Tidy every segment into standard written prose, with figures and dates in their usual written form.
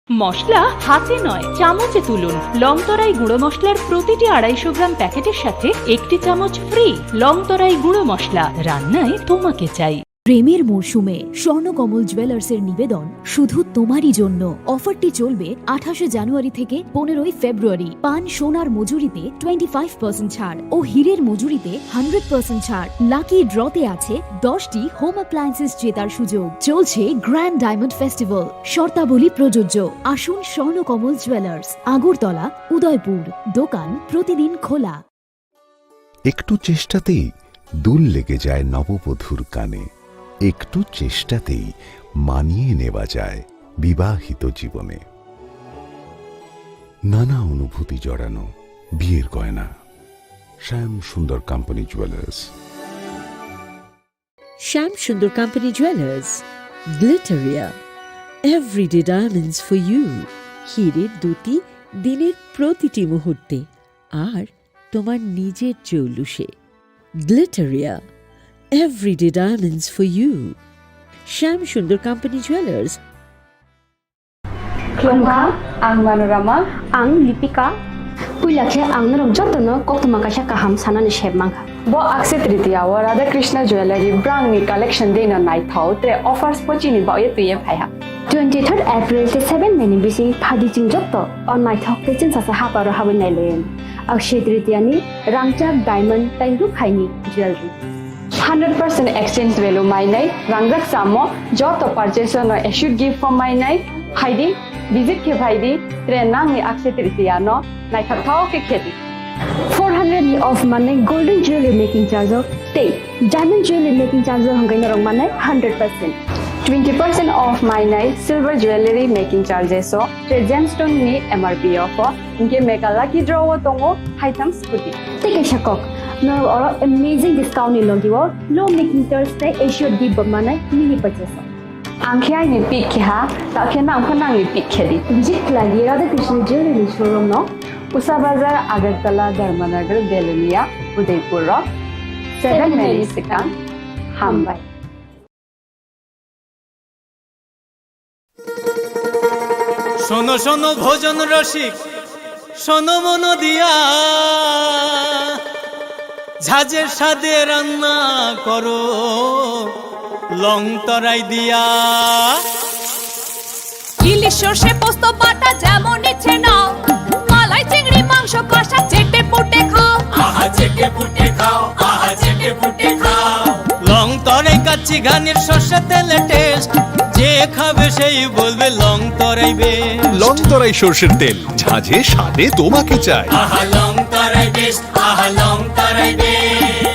মশলা হাতে নয় চামচে তুলুন। লংতরাই গুঁড়ো মশলার প্রতিটি 250 গ্রাম প্যাকেটের সাথে 1টি চামচ ফ্রি। লংতরাই গুঁড়ো মশলা, রান্নায় তোমাকে চাই। প্রেমের মরশুমে স্বর্ণকমল জুয়েলার্সের নিবেদন শুধু তোমারই জন্য। অফারটি চলবে 28 জানুয়ারি থেকে 15 ফেব্রুয়ারি। পান সোনার মজুরিতে 25% ছাড় ও হীরের মজুরিতে 100% ছাড়। লাকি ড্রতে আছে 10টি হোম অ্যাপ্লায়েন্সেস জেতার সুযোগ। চলছে গ্র্যান্ড ডায়মন্ড ফেস্টিভ্যাল। শর্তাবলী প্রযোজ্য। আসুন স্বর্ণকমল জুয়েলার্স, আগরতলা, উদয়পুর। দোকান প্রতিদিন খোলা। একটু চেষ্টাতেই দুল লেগে যায় নববধূর কানে। একটু চেষ্টাতেই মানিয়ে নেওয়া যায় বিবাহিত জীবনে। নানা অনুভূতি জড়ানো বিয়ের গয়না। শ্যাম সুন্দর company jewellers. Sham Sundar Company Jewelers, Glitteria, everyday diamonds for you. হীরের দুটি দিনের প্রতিটি মুহূর্তে আর তোমার নিজের জৌলুসে। Glitteria, everyday diamonds for you. Sham Sundar Company Jewelers. Klongka, ang Manorama, ang Lipika. Puilakhe ang narok jotno koktuma kasha kaham sanani sheb mangha. bo akse tritiya wa Radha Krishna Jewelry brand ni collection de na nai thau tre offers pochini ba ye tuye phaiha. 23rd April te 7 meni bisi phadi jing jotto on my thok te chin sa ha paro ha nai len. Akshay tritiya ni rangchak diamond tairu khaini jewelry. 100% exchange value mai nai rangrak samo joto purchase no issued gift from mai nai haidi visit ke bhaidi tre nang ni akse tritiya no nai thau ke kheti 400 ni off mane golden jewelry making charge of te diamond jewelry making charge hangai na rong mane 100%. 20% off my night silver jewelry making charges so tre gemstone ni MRP offer inke mega lucky draw tongo items puti Take a shakok. No or amazing discount ni logiwo low making charge te issued gift mane mini purchase. angkhya ni pik kha ta khena angkhana ni pik khedi Visit lagi Radha Krishna Jewelry showroom no Usa Bazar Agartala Dharmanagar Belunia Udaipur Rock 7 Mary Sikang Hambai শোনো শোনো ভোজন রসিক, শোনো মন দিয়া, ঝাঁঝের স্বাদে রান্না করো লং তরাই দিয়া। ইলিশ সর্ষে পোস্ত বাটা যেমন ইচ্ছে নাও, মালাই চিংড়ি মাংস কষা চেটে পুটে খাও, আহা চেটে পুটে খাও, আহা চেটে পুটে খাও। লং তরাই কাচ্চি ঘানির সর্ষে তেলে টেস্ট, যে খাবে সেই বলবে লং তরাই বেশ। লং তরাই সর্ষের তেল, ঝাঁঝে স্বাদে তোমাকে চাই। আহা লং তরাই বেশ, আহা লং তরাই বেশ।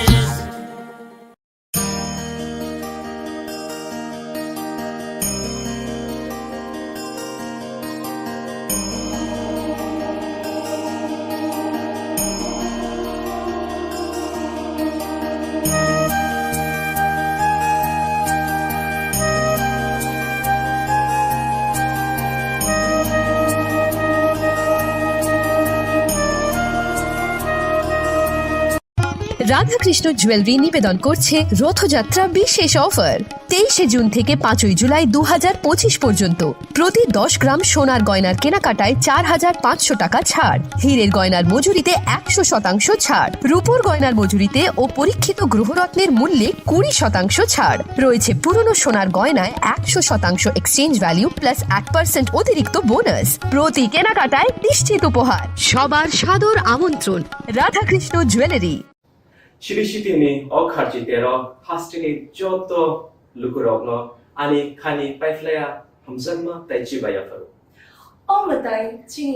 রাধাকৃষ্ণ জুয়েলারি নিবেদন করছে রথযাত্রা বিশেষ অফার। 23 জুন থেকে 5 জুলাই 2025 পর্যন্ত প্রতি 10 গ্রাম সোনার গয়নার কেনাকাটায় 4500 টাকা ছাড়। হীরের গয়নার মজুরিতে 100% ছাড়। রূপোর গয়নার মজুরিতে ও পরীক্ষিত গ্রহরত্নের মূল্যে 20% ছাড় রয়েছে। পুরনো সোনার গয়নায় 100% এক্সচেঞ্জ ভ্যালু প্লাস 8% অতিরিক্ত বোনাস। প্রতি কেনাকাটায় নিশ্চিত উপহার। সবার সাদর আমন্ত্রণ রাধাকৃষ্ণ জুয়েলারি। 시리시티니 어카르지테로 하스티니 쪼또 루크록노 아니 카니 파이플레야 함선마 따이치바야파로 어머다이 지니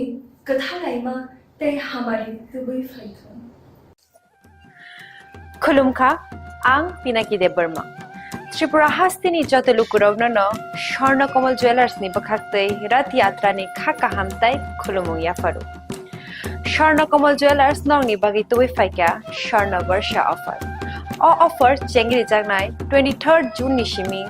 그타라이마 때 하마리 뜨부이 파이톤 খুলুমখা আং পিনাকি দেব বর্মা ত্রিপুরা হাস্তিনি যত লুকুরগ্ন স্বর্ণকমল জুয়েলার্স নি বখাতে রথ যাত্রা নি খাকা হামতাই খুলুমু ইয়াফারু স্বর্ণকমল জুয়েলার্স নংনি বাগি তুই ফাইকা স্বর্ণ বর্ষা অফার অ অফার চেঙ্গিরি জাগনাই 23rd জুন নিশিমি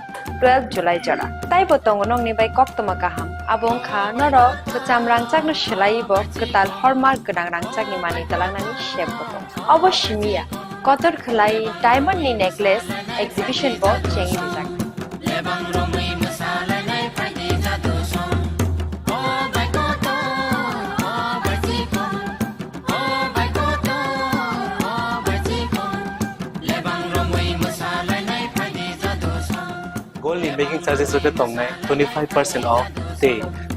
12 জুলাই জরা তাই বতং নংনি বাই কক্তমা কাহাম আবং খা নর কচাম রাংচাক ন সেলাইব কতাল হরমার্ক গনাং রাংচাক নি মানি তালাংনানি শেপ বতং অবশ্যমিয়া কতর খলাই ডায়মন্ড নি নেকলেস এক্সিবিশন ব চেঙ্গিরি জাগ मेकिंग चार्जेस रुपे तोंगनाय 25% ऑफ ते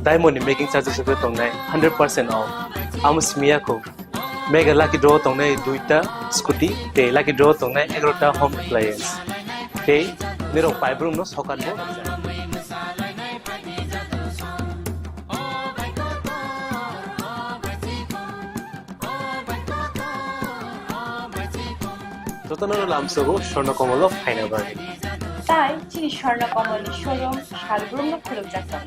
डायमंड नि मेकिंग चार्जेस रुपे तोंगनाय 100% ऑफ आमुस्मिया को मेगा लाकी ड्रॉ तोंगनाय दुइटा स्कूटी ते लाकी ड्रॉ तोंगनाय 11टा होम अप्लायंस ते निरो पाइब्रुम नो सकान बो যতনর লামসগো স্বর্ণকমল ফাইনাবাড়ি তাই চিনি স্বর্ণকমল শোরুম শালগ্রাম খুলুক যাত্রা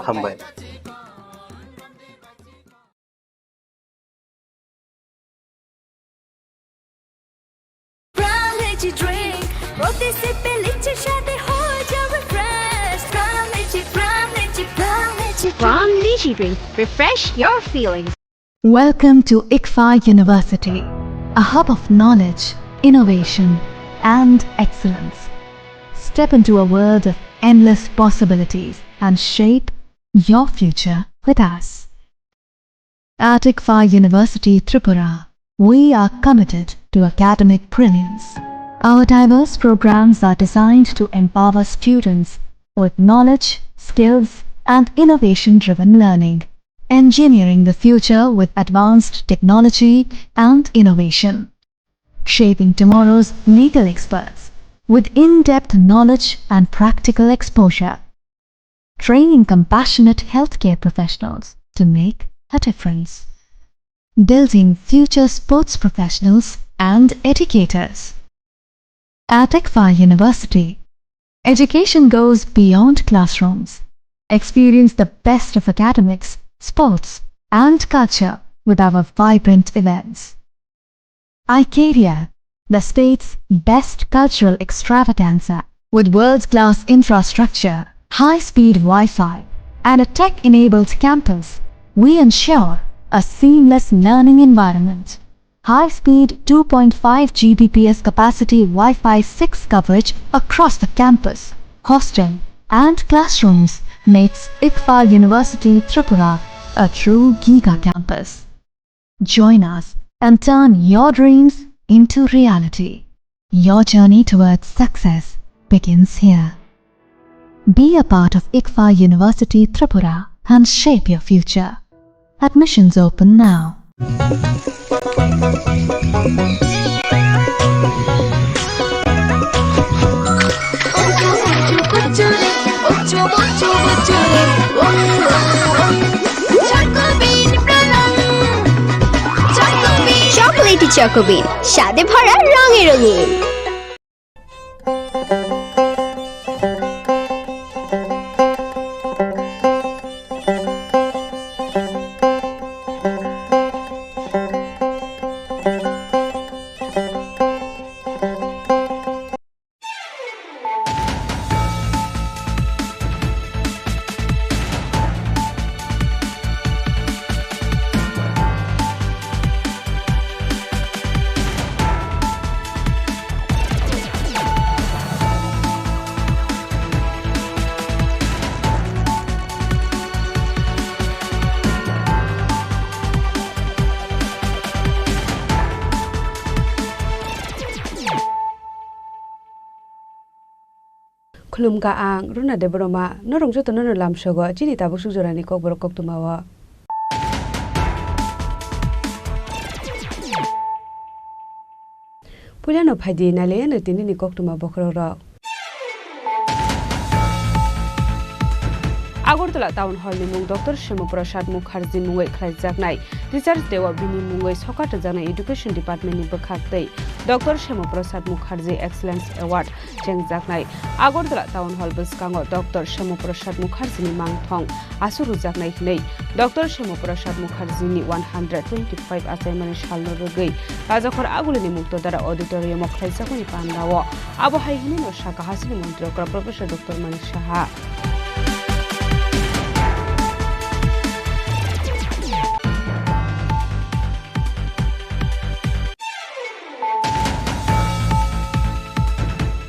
হামবাই From Lychee Drink, refresh your feelings. Welcome to ICFA University, a hub of knowledge, innovation, and excellence. Step into a world of endless possibilities and shape your future with us. At ICFA University Tripura, we are committed to academic brilliance. Our diverse programs are designed to empower students with knowledge, skills, and innovation-driven learning, engineering the future with advanced technology and innovation, shaping tomorrow's legal experts with in-depth knowledge and practical exposure, training compassionate healthcare professionals to make a difference, building future sports professionals and educators. At ICFA University, education goes beyond classrooms. Experience the best of academics, sports, and culture with our vibrant events. Icaria, the state's best cultural extravaganza, with world-class infrastructure, high-speed Wi-Fi, and a tech-enabled campus, we ensure a seamless learning environment. High-speed 2.5 Gbps capacity Wi-Fi 6 coverage across the campus, hostel, and classrooms makes ICFA University Tripura a true giga campus. Join us and turn your dreams into reality. Your journey towards success begins here. Be a part of ICFA University Tripura and shape your future. Admissions open now. Chocolatey চকোবিন স্বাদে ভরা রঙে রঙিন। खुलुमगा आं रुना देबरमा नरंजो तो ननो लामसगो चिनि Tabo सुजरानि kokborok koktumawa पुलियानो फाइदि नाले न तिनि कोक्तुमा बखरो আগরতলা টাউন হলनि मुं डॉक्टर श्यामा प्रसाद मुखार्जी मुङै खालायजानाय टिचार्स डे बिनि मुङै सकाट जानाय एडुकेशन डिपार्टमेन्टनि बखाखै doctor Shyama Prasad Mukherjee excellence award जेंजानाय আগরতলা टाउन हल बसकांगो डॉक्टर श्यामा प्रसाद मुखार्जीनि मांथं आसुरुजानाय हिनै डॉक्टर श्यामा प्रसाद मुखार्जीनि 125 आसायमानि सालनो रगै राजाखर आगुलिनि मुक्तदारा ऑडिटोरियम खालायजागोनि पान्दाव आबहाय हिनै न शाखा हासिनि मन्त्री professor doctor Manish Saha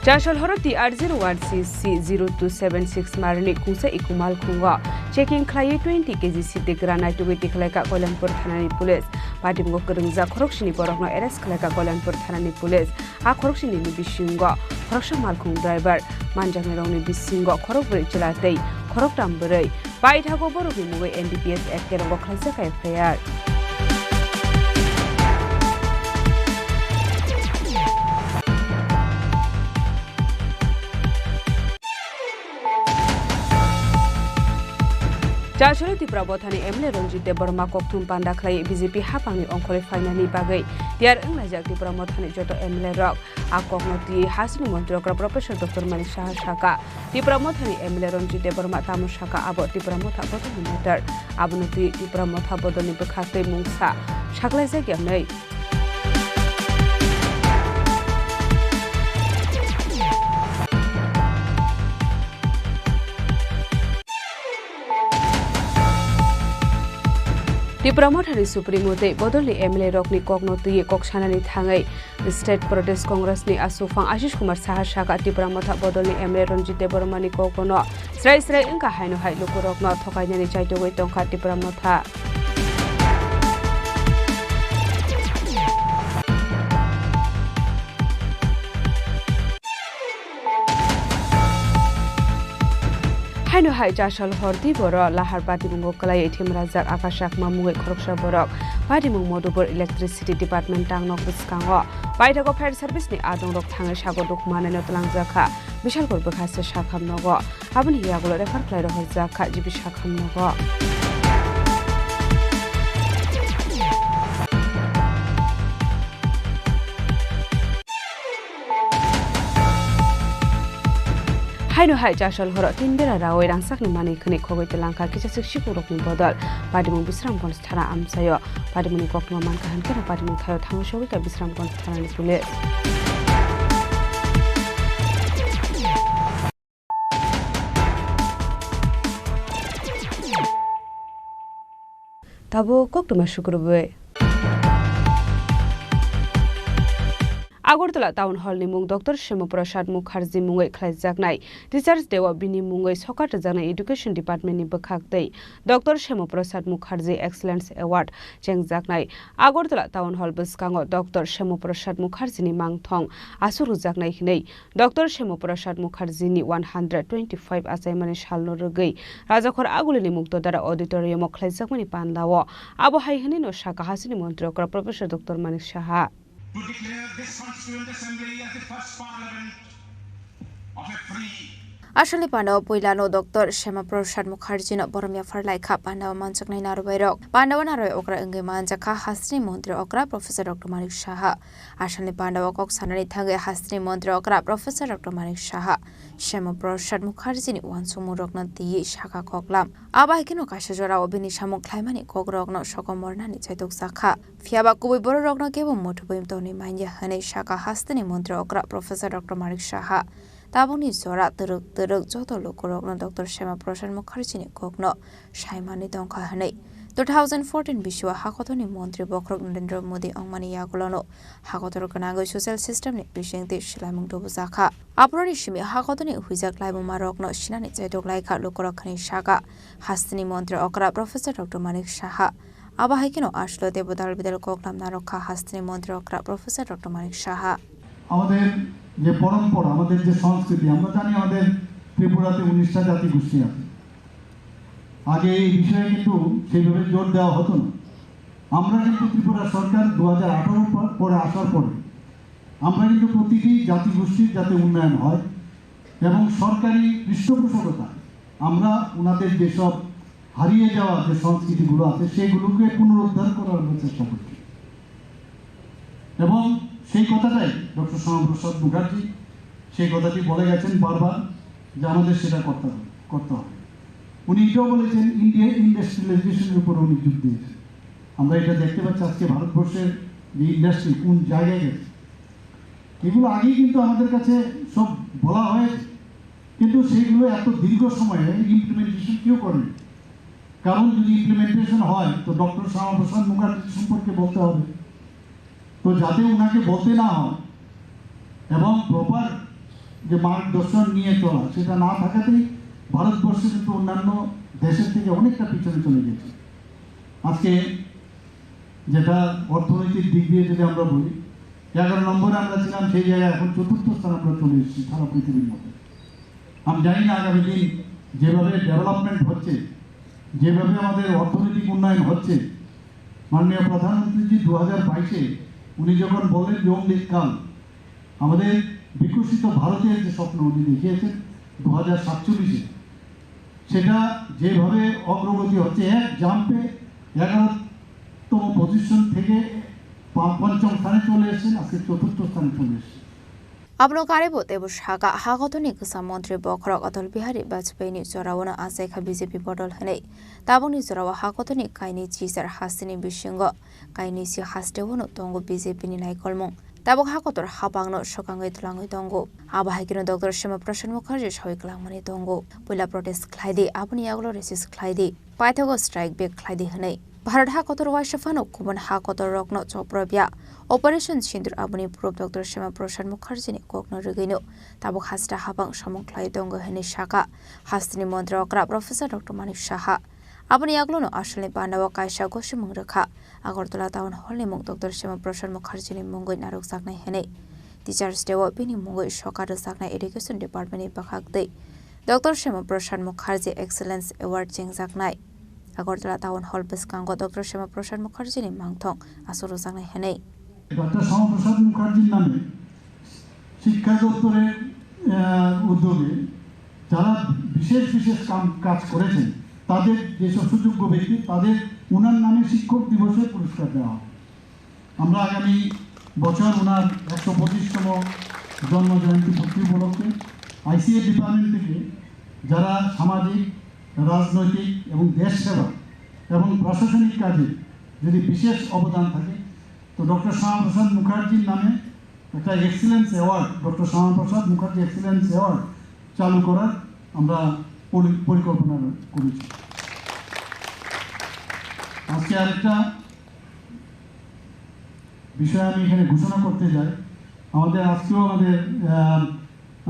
Chashal Horoti R01CC0276 Marni Kusa Ikumal Kunga checking Clay 20 kg City Granite to Wikikalaka Kolanpur Thanani Police. Party Mokurunza Korokshini Borokno Eres Kalaka Kolanpur Thanani Police. A Korokshini Bishinga, Koroksham Malkung driver, Manjangaroni Bisingo, Korokbri Chilate, Koroktamburay. By Kokborok NDPS at Kerabo Klasaka FAR. Chasholo Tripura Bothani Emle Ronjit Deborma Koktum Panda Clay BJP Hapangni Onkole Finally Bagay. Tiar Englajak Tripura Mothani Joto Emle Rock. Akoknoti Hasni Montrokra Professor Dr. Mani Shaka. Tripura Mothani Emle Ronjit Deborma Tamu Shaka Abo Tripura Motha Bodoni Motor. Abunoti Tripura Motha Bodoni Bekate Mungsa. Shakla Zegamay. Tripura Mothani Supremo Te Bodoli Emle Rockni Koknoti Kokshanani Thangai State Protest Congress ni Asufang Ashish Kumar Sahashaka Tripura Motha Bodoli Emle Ronjit Debormani Kokono Srai Srai Inka Haino Hai Lukurokno Thokainani Chaitogoi Tongka Tripura Motha Haino Hai Chashal Horti Boro Lahar Party Mungo Kalai Etim Razak Akashak Mamuwe Koroksha Borok Party Mung Modubor Electricity Department Tangnok Biskango Baitago Fire Service ni Adong Rok Thanga Shago Dukmana Notlang Zaka Bishal Gol Bekhase Shakham Nogo Abni Yagulo Refer Klairo Zaka Jibi Shakham Nogo Haino Hai Chashal Horo Tindera Rawe Rangsakni Mani Khni Khogoi Telangka Kisasik Shikurokni Bodol Padimung Bisramgons Thana Amsayo Padimuni Kokno Manka Hankera Padimung Thayo Thangshogi Ka Bisramgons Thana ni Police Tabo Koktuma Shukurube Agortala Town Hall ni Mung Dr. Shemo Prasad Mukherjee Mungai Khlaijaknai Teachers Day wa bini Mungai Sokar Jana Education Department ni Bakhakdei Dr. Shemo Prasad Mukherjee Excellence Award Chengjaknai Agortala Town Hall Biskango Dr. Shemo Prasad Mukherjee ni Mangthong Asurujaknai hinei Dr. Shemo Prasad Mukherjee ni 125 asaimani salno rugai Rajakhor Agulini Muktodara Auditorium Khlaijakmani Pandawo Abo Haihani no Shaka Hasini Montrokra Professor Dr. Manik Shaha to declare this Constituent Assembly as the first parliament of a free Ashali Pandao Puilano Dr. Shema Prasad Mukherjee no Boromia Farlaika Pandao Manchaknai Narubairok Pandao Naroy Okra Inge Manjaka Hasni Montri Okra Professor Dr. Manik Shaha Ashali Pandao Kok Sanani Thage Hasni Montri Okra Professor Dr. Manik Shaha Shema Prasad Mukherjee ni Wansumu Rokna Ti Shaka Koklam Aba Hikino Kashajora Obini Shamuk Klaimani Kogrokno Shokomorna ni Chaitok Sakha Fiaba Kubi Borokno Kebo Motubim Toni Manja Hane Shaka Hasni Montri Okra Professor Dr. Manik Shaha Tabuni Zora Turuk Joto Lukurokno Dr. Shema Prasad Mukherjee ni Kokno Shaimani Dongka Hane 2014 Bishwa Hakotoni Montri Bokrok Narendra Modi Ongmani Yagulono Hakotor Kanago Social System ni Bishengti Shilamung Dobuzaka Aproni Shimi Hakotoni Huizak Laimu Marokno Shinani Zetok Laika Lukurokani Shaka Hastini Montri Okra Professor Dr. Manik Shaha Aba Haikino Ashlo Debodal Bidel Koklam Naroka Hastini Montri Okra Professor Dr. Manik Shaha আমাদের যে পরম্পরা আমাদের যে সংস্কৃতি আমরা জানি আমাদের ত্রিপুরাতে 19টা জাতি গোষ্ঠী আছে আগে এই বিষয়ে কিন্তু সেইভাবে জোর দেওয়া হতো না আমরা কিন্তু ত্রিপুরা সরকার 2018 পরে আসার পরে আমরা কিন্তু প্রতিটি জাতি গোষ্ঠীর যাতে উন্নয়ন হয় এবং সরকারি পৃষ্ঠপোষকতা আমরা ওনাদের যেসব হারিয়ে যাওয়া যে সংস্কৃতিগুলো আছে সেগুলোকে পুনরুদ্ধার করার চেষ্টা করছি এবং সেই কথাটাই ডক্টর শ্যামাপ্রসাদ মুখার্জি সেই কথাটি বলে গেছেন বারবার যে আমাদের সেটা করতে হবে উনি এটাও বলেছেন ইন্ডিয়া ইন্ডাস্ট্রিয়ালাইজেশনের উপর উনি জোর দিয়েছেন আমরা এটা দেখতে পাচ্ছি আজকে ভারতবর্ষের যে ইন্ডাস্ট্রি কোন জায়গায় গেছে এগুলো আগেই কিন্তু আমাদের কাছে সব বলা হয়েছে কিন্তু সেইগুলো এত দীর্ঘ সময়ে ইমপ্লিমেন্টেশন কেউ করেনি কারণ যদি ইমপ্লিমেন্টেশন হয় তো ডক্টর শ্যামাপ্রসাদ মুখার্জি সম্পর্কে বলতে হবে তো যাতে ওনাকে বলতে না হয় এবং প্রপার যে মার্গদর্শন নিয়ে চলা, সেটা না থাকাতেই ভারতবর্ষ কিন্তু অন্যান্য দেশের থেকে অনেকটা পিছনে চলে গেছে। আজকে যেটা অর্থনৈতিক দিক দিয়ে যদি আমরা বলি, 11 নম্বরে আমরা ছিলাম, সেই জায়গায় এখন 4র্থ স্থানে আমরা চলে এসেছি সারা পৃথিবীর মধ্যে। আমি জানি না আগামী দিন যেভাবে ডেভেলপমেন্ট হচ্ছে, যেভাবে আমাদের অর্থনৈতিক উন্নয়ন হচ্ছে, মাননীয় প্রধানমন্ত্রীজি 2022-এ উনি যখন বললেন যে অমৃতকাল, আমাদের বিকশিত ভারতের যে স্বপ্ন উনি দেখিয়েছেন 2047-এ, সেটা যেভাবে অগ্রগতি হচ্ছে, এক জাম্পে 11তম পজিশন থেকে 5ম স্থানে চলে এসেছেন, আজকে 4র্থ স্থানে চলে এসেছে। Abno karibo tebo shaka hagotoni kusa mantri bokrok Atal Bihari Bajpai ni jorawana aseka BJP bodol hanei taboni jorawa hagotoni kaini chisar hasini bishingo kaini si hastewono tongo BJP ni naikolmong tabok hagotor habangno sokangai tlangai tongo abahikino Dr. Shema Prasad Mukherjee sawi klangmani tongo poila protest khlaidi aboni aglo resist khlaidi paithago strike back khlaidi hanei Bharat hakotor waishafano kuban hakotor rokno choprabya Operation Sindur aboni proof Dr. Shema Prasad Mukherjee ni kokno rigino tabok hasta habang samong khlai dongo hene shaka hastini mantri okra Professor Dr. Manik Saha aboni aglono ashalni pandawa kaisa gosimung rakha Agartala Town Hall ni mung Dr. Shema Prasad Mukherjee ni mungoi narok saknai hene Teachers Day wa bini mungoi sokar saknai Education Department ni bakhak dei Dr. Shema Prasad Mukherjee Excellence Award jengjaknai Agartala Town Hall beskango Dr. Shema Prasad Mukherjee ni mangthong asuru saknai hene doctor Shyamaprasad মুখার্জির নামে শিক্ষা দপ্তরের উদ্যোগে যারা বিশেষ কাজ করেছেন তাদের যেসব সুযোগ্য ব্যক্তি তাদের ওনার নামে শিক্ষক দিবসে পুরস্কার দেওয়া হবে। আমরা আগামী বছর ওনার 125তম জন্মজয়ন্তী পূর্তি উপলক্ষে ICA ডিপার্টমেন্ট থেকে যারা সামাজিক, রাজনৈতিক এবং দেশ সেবা এবং প্রশাসনিক কাজে যদি বিশেষ অবদান থাকে তো ডক্টর শ্যামাপ্রসাদ মুখার্জির নামে একটা excellence award doctor Shyamaprasad Mukherjee excellence award চালু করার আমরা পরিকল্পনা করেছি। আজকে আরেকটা বিষয় আমি এখানে ঘোষণা করতে যাই। আজকেও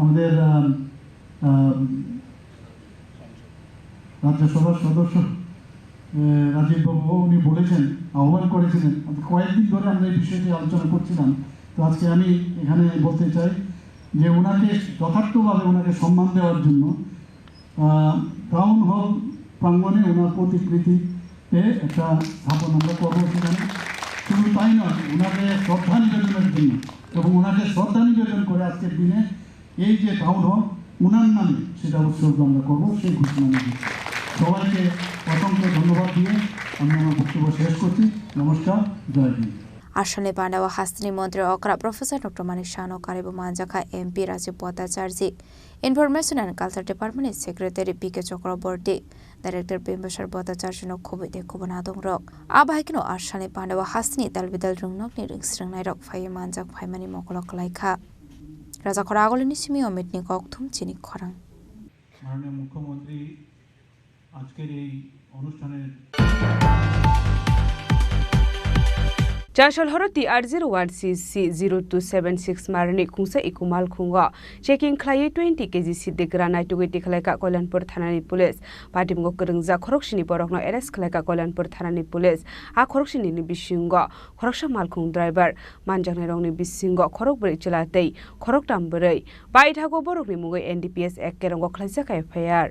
আমাদের রাজ্যসভার সদস্য রাজীব বাবু উনি বলেছেন, আহ্বান করেছিলেন, কয়েকদিন ধরে আমরা এই বিষয়টি আলোচনা করছিলাম। তো আজকে আমি এখানে বলতে চাই যে ওনাকে যথার্থভাবে ওনাকে সম্মান দেওয়ার জন্য টাউন হল প্রাঙ্গণে ওনার প্রতিকৃতিতে একটা স্থাপন আমরা করবো সেখানে। শুধু তাই নয়, ওনাকে শ্রদ্ধা নিবেদনের জন্য এবং ওনাকে শ্রদ্ধা নিবেদন করে আজকের দিনে এই যে টাউন হল ওনার নামে সেটা উৎসর্গ আমরা করবো, সেই ঘোষণা আমি দিচ্ছি। সবাইকে অসংখ্য ধন্যবাদ দিয়ে আমি আমার বক্তব্য শেষ করছি। নমস্কার, জয় Hind. Ashane Pandawa Hastini Mantri Okra Professor Dr. Manik Saha Karibu Manjaka MP Rajiv Bhattacharjee Information and Culture Department Secretary P.K. Chakraborty Director Bimbashar Bhattacharjee Khobite Khobonadong Rok Abahikino Ashane Pandawa Hastini Dalbidal Rungnok ni Ringsringnai Rok Phai Manjak Phaimani Mokolok Laikha Raja Khoragolini Simi Omitni Kokthum Chini Khorang মাননীয় মুখ্যমন্ত্রী আজকের এই অনুষ্ঠানের Chashal Horoti R01CC 0276 Marani Kungsa Ikumal Kunga checking Clay 20 kg Sidde Granite to Witty Kalaka Kolanpur Thanani Police Patim Gokurungza Korokshini Borokno Eres Kalaka Kolanpur Thanani Police A Korokshini Bishinga Koroksha Malkung driver Manjangeroni Bisingo Korok Bridgelatei Korok Tamburai Baitago Borokni Mungo NDPS Ekerongo Klasaka FIR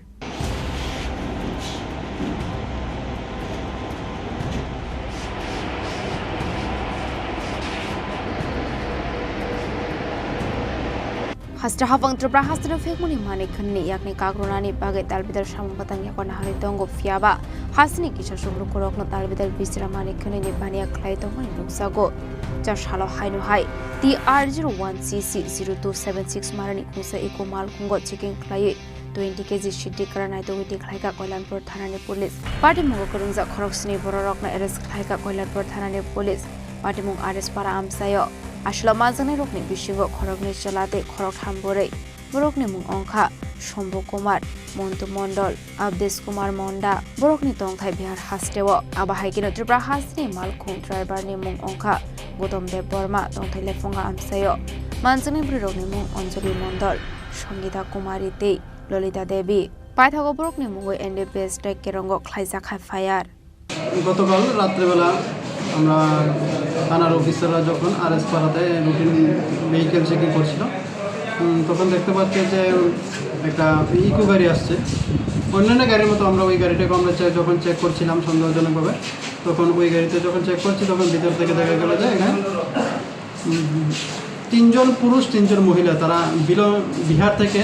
Hasta Habang Tripura Hasta Fekmuni Manikani Yakni Kagrunani Bagat Albidal Shampatang Yakona Haritongo Fiaba Hasni Kisha Shubru Korokno Albidal Bisra Manikani Bania Clayton Luxago Josh Halo Hainu Hai The R01CC 0276 Marani Kusa Eko Malkungo Chicken Clay 20 kg Shitty Granite with the Klaka Kolanpur Thanani Police Party Mokurunza Koroksni Borokna Eres Klaka Kolanpur Thanani Police Party Mung Ares Para Amsayo Ashla Mazane Rokni Bishingo Korokni Chalate Korok Hambore Borokni Mung Onka Shombo Kumar Montu Mondol Abdes Kumar Monda Borokni Tongthai Bihar Hastewo Abahikino Tripura Hasni Malkung driver ni Mung Onka Godom De Borma Tongthai Lefonga Amsayo Manzani Brirokni Mung Onjoli Mondol Songita Kumari Tei Lolita Devi Paitha Kokborok ni mungoi NDPS tek kerongo khlaijak hai fire গতকাল রাত্রেবেলা আমরা থানার অফিসাররা যখন RS পাড়াতে routine vehicle checking করছিল তখন দেখতে পাচ্ছি যে একটা ইকো গাড়ি আসছে অন্যান্য গাড়ির মতো আমরা ওই গাড়িটাকে আমরা যখন চেক করছিলাম সন্দেহজনকভাবে তখন ওই গাড়িতে যখন চেক করছি তখন ভিতর থেকে দেখা গেল যে এখানে 3 জন পুরুষ 3 জন মহিলা তারা বিহার থেকে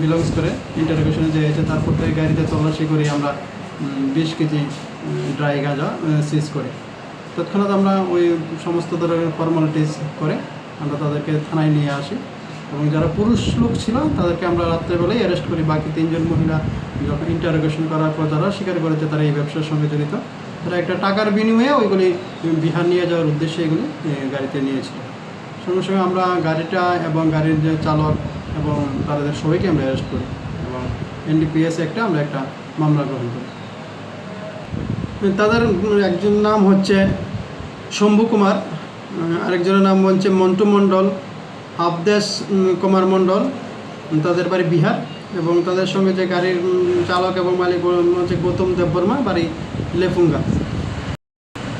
বিলংস করে ইন্টারোগেশনে যেয়েছে তারপর থেকে গাড়িতে তল্লাশি করে আমরা 20 কেজি ড্রাই গাঁজা সিজ করি তৎক্ষণাৎ আমরা ওই সমস্ত ধরনের ফর্মালিটিস করে আমরা তাদেরকে থানায় নিয়ে আসি এবং যারা পুরুষ লোক ছিল তাদেরকে আমরা রাত্রেবেলায় অ্যারেস্ট করি বাকি 3 জন মহিলা যখন ইন্টারোগেশন করার পর তারা স্বীকার করেছে তারা এই ব্যবসার সঙ্গে জড়িত তারা একটা টাকার বিনিময়ে ওইগুলি বিহার নিয়ে যাওয়ার উদ্দেশ্যে এগুলি গাড়িতে নিয়েছিল সঙ্গে সঙ্গে আমরা গাড়িটা এবং গাড়ির যে চালক এবং তাদের সবাইকে আমরা অ্যারেস্ট করি এবং এনডিপিএস আমরা একটা মামলা গ্রহণ করি তাদের একজন নাম হচ্ছে শম্ভু কুমার আরেকজনের নাম হচ্ছে মন্টু মণ্ডল আবদেশ কুমার মণ্ডল তাদের বাড়ি বিহার এবং তাদের সঙ্গে যে গাড়ির চালক এবং মালিক হচ্ছে গৌতম দেববর্মা বাড়ি লেফুঙ্গা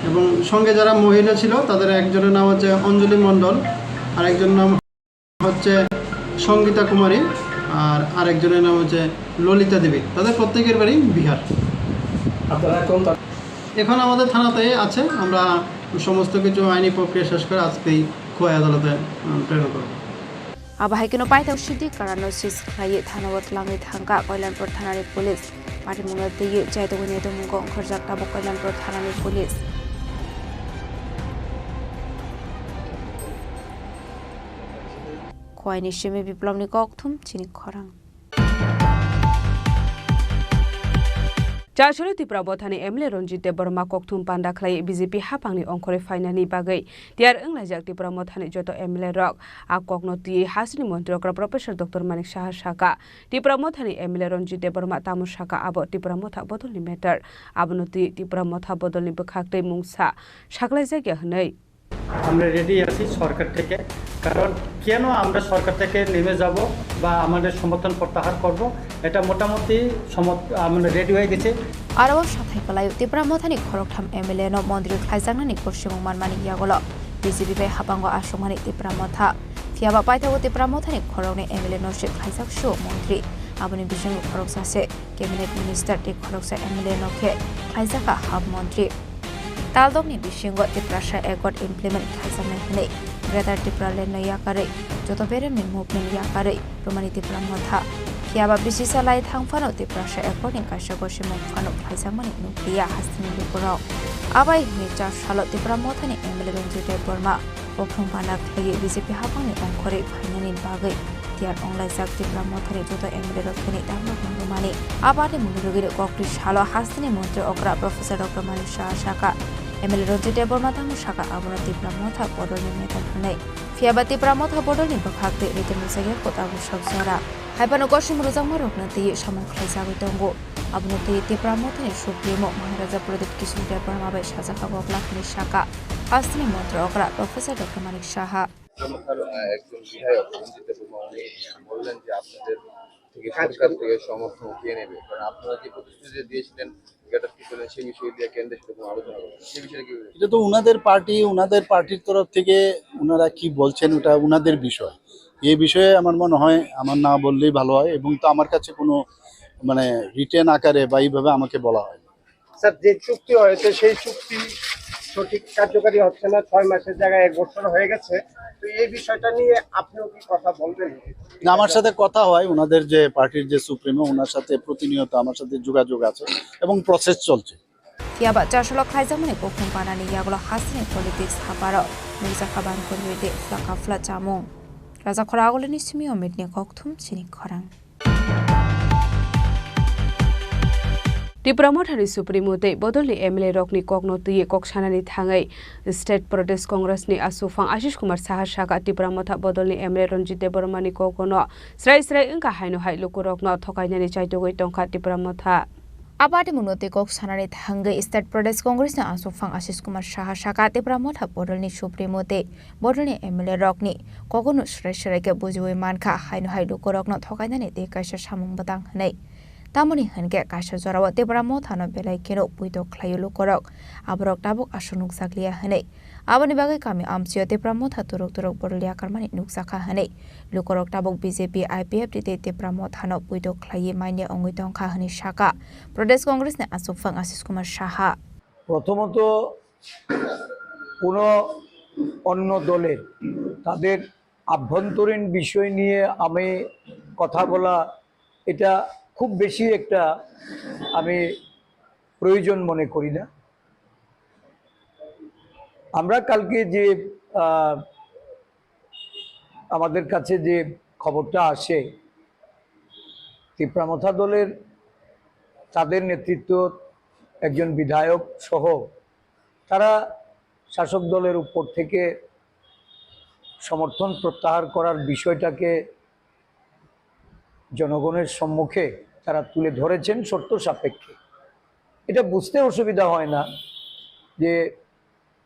এবং সঙ্গে যারা মহিলা ছিল তাদের একজনের নাম হচ্ছে অঞ্জলি মণ্ডল আরেকজনের নাম হচ্ছে সঙ্গীতা কুমারী আর আরেকজনের নাম হচ্ছে ললিতা দেবী তাদের প্রত্যেকের বাড়ি বিহার এখন আমাদের থানাতে আছে আমরা সমস্ত কিছু আইনি প্রক্রিয়া শেষ করে আজকেই খোয়াই আদালতে প্রেরণ করব Abahai paitha ushidi karano sis khlai thanawat langi thangka Kailanpur thanani police party mungat de jaito gune to mungo khorjak ta Kailanpur thanani police Khoini shimi biplomni kokthum Chini Khorang Chashuri Tripura bothani emle Ronjit Deborma kokthum panda khlai BJP hapangni ongkhore fainani bagai tiar englajak Tripura mothani joto emle rok akokno ti hasini mantri okra professor Dr. Manik Saha Saka Tripura mothani emle Ronjit Deborma tamu Saka abo Tripura motha bodolni matter abonoti Tripura motha bodolni bokhaktei mungsa saklai jagya hnei আমরা ready আছি সরকার থেকে কারণ কেন আমরা সরকার থেকে নেমে যাব বা আমাদের সমর্থন প্রত্যাহার করব এটা মোটামুটি আমরা রেডি হয়ে গেছে আরও সাথে কলাই Tripura mothani khoroktham MLA no mondri khlaijangni koshimung manmani yagolo BJP bai habango asomani Tripura motha fiaba paithago Tripura mothani khorokni MLA no se khlaijak sho mantri aboni bisang khorok sase cabinet minister te khoroksa MLA no khe khlaijaka hab mantri Taldogni bishingo Tripura sha accord implement khaijamne hne Greater Tripura le no yakare joto beremni movement yakare romani Tripura motha Kiaba bisisa lai thangfano Tripura sha accord ni kaisha goshimung phano khaijamani nukliya hastini lukuro abai hme cha shalo Tripura mothani MLA Ronjit Deborma Kokthum panda khlai BJP hapangni ongkhore phainani bagai tiar onglai jak Tripura mothani joto MLA rokhani damro mani abade munurugire kokri shalo hastini mantri okra Professor Dr. Manik Saha Saka MLA Ronjit Deborma tamu Saka abona Tripura motha bodolni metan hnai fiaba Tripura motha bodolni bakhakte rite musage kota bushak zora haibano goshim rozangma rokna ti samung khlaijagoi tongo abona ti Tripura mothani supremo Maharaja Pradip Kishore Deborma bai sajaka boklakni Saka hastini mantri okra Professor Dr. Manik Saha একজন বিধায়ক রঞ্জিত দেববর্মা উনি বললেন যে আপনাদের থেকে সরকার থেকে সমর্থন উঠিয়ে নেবে কারণ আপনারা যে প্রতিশ্রুতি দিয়েছিলেন এটা কি করেন সেই বিষয়ে দিয়ে কেন্দ্রের সাথে আলোচনা করবেন সেই বিষয়ে কি এটা তো ওনাদের পার্টির তরফ থেকে ওনারা কি বলছেন ওটা ওনাদের বিষয় এই বিষয়ে আমার মনে হয় আমার না বললেই ভালো হয় এবং তো আমার কাছে কোনো মানে রিটেন আকারে বা এইভাবে আমাকে বলা হয় স্যার যে চুক্তি হয়েছে সেই চুক্তি সঠিক কার্যকারী হচ্ছে না 6 মাসের জায়গায় 1 বছর হয়ে গেছে তো এই বিষয়টা নিয়ে আপনিও কি কথা বলবেন না আমার সাথে কথা হয় ওনাদের যে পার্টির যে সুপ্রিমো ওনার সাথে প্রতিনিয়ত আমার সাথে যোগাযোগ আছে এবং প্রসেস চলছে Kiaba chasholo khaijamani kokthum panani yagolo hasini politics haparo nisa khaban korwede flakafla chamung Raja khoragoleni simio mitni kokthum Chini Khorang Tripura mothani supremo te bodolni MLA rokni kokno tiye koksanani thangai State Protest Congress ni asufang Ashish Kumar Saha Saka Tripura motha bodolni MLA Ronjit Deborma ni kokono srai ingka haino hai lukurokno thokainani chaitogoi tongkha Tripura motha Abadi munote kok sanare thangai State Pradesh Congress na asofang Asis Kumar Shaha Shaka te pramotha Bodolni Supremo te Bodolni MLA Rokni kokonu shreshre ke bujui manka hainu haidu korokno thokainani te kaisa samung batang hanai tamoni hanke kaisa jorawa te pramotha no belai keno puito khlayulu korok abrok tabok asunuk sakliya hanai abani bagai kami amsio te pramotha turok Bodolia karmani nuksakha hanai lukorok tabok BJP IPF te pramotha no puito khlayi maine ongoi tongkha hani Shaka প্রদেশ কংগ্রেস নে আসফাং আশিস কুমার সাহা প্রথমত কোনো অন্য দলের তাদের আভ্যন্তরীণ বিষয় নিয়ে আমি কথা বলা এটা খুব বেশি একটা আমি প্রয়োজন মনে করি না আমরা কালকে যে আমাদের কাছে যে খবরটা আসে ত্রিপুরা দলের তাদের নেতৃত্ব একজন বিধায়ক সহ তারা শাসক দলের উপর থেকে সমর্থন প্রত্যাহার করার বিষয়টাকে জনগণের সম্মুখে তারা তুলে ধরেছেন শর্ত সাপেক্ষে এটা বুঝতে অসুবিধা হয় না যে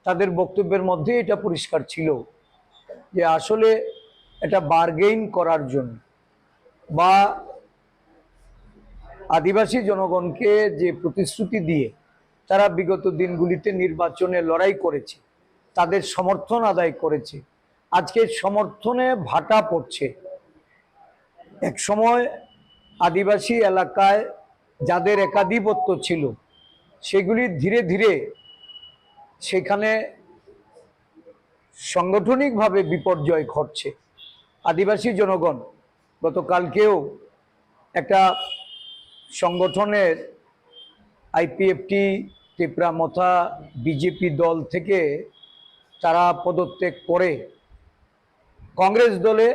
তাদের বক্তব্যের মধ্যে এটা পরিষ্কার ছিল যে আসলে এটা বার্গেইন করার জন্য বা আদিবাসী জনগণকে যে প্রতিশ্রুতি দিয়ে তারা বিগত দিনগুলিতে নির্বাচনে লড়াই করেছে তাদের সমর্থন আদায় করেছে আজকে সমর্থনে ভাটা পড়ছে এক সময় আদিবাসী এলাকায় যাদের একাধিপত্য ছিল সেগুলি ধীরে ধীরে সেখানে সাংগঠনিকভাবে বিপর্যয় ঘটছে আদিবাসী জনগণ গতকালকেও একটা সংগঠনের আইপিএফটি ত্রিপুরা বিজেপি দল থেকে তারা পদত্যাগ করে কংগ্রেস দলে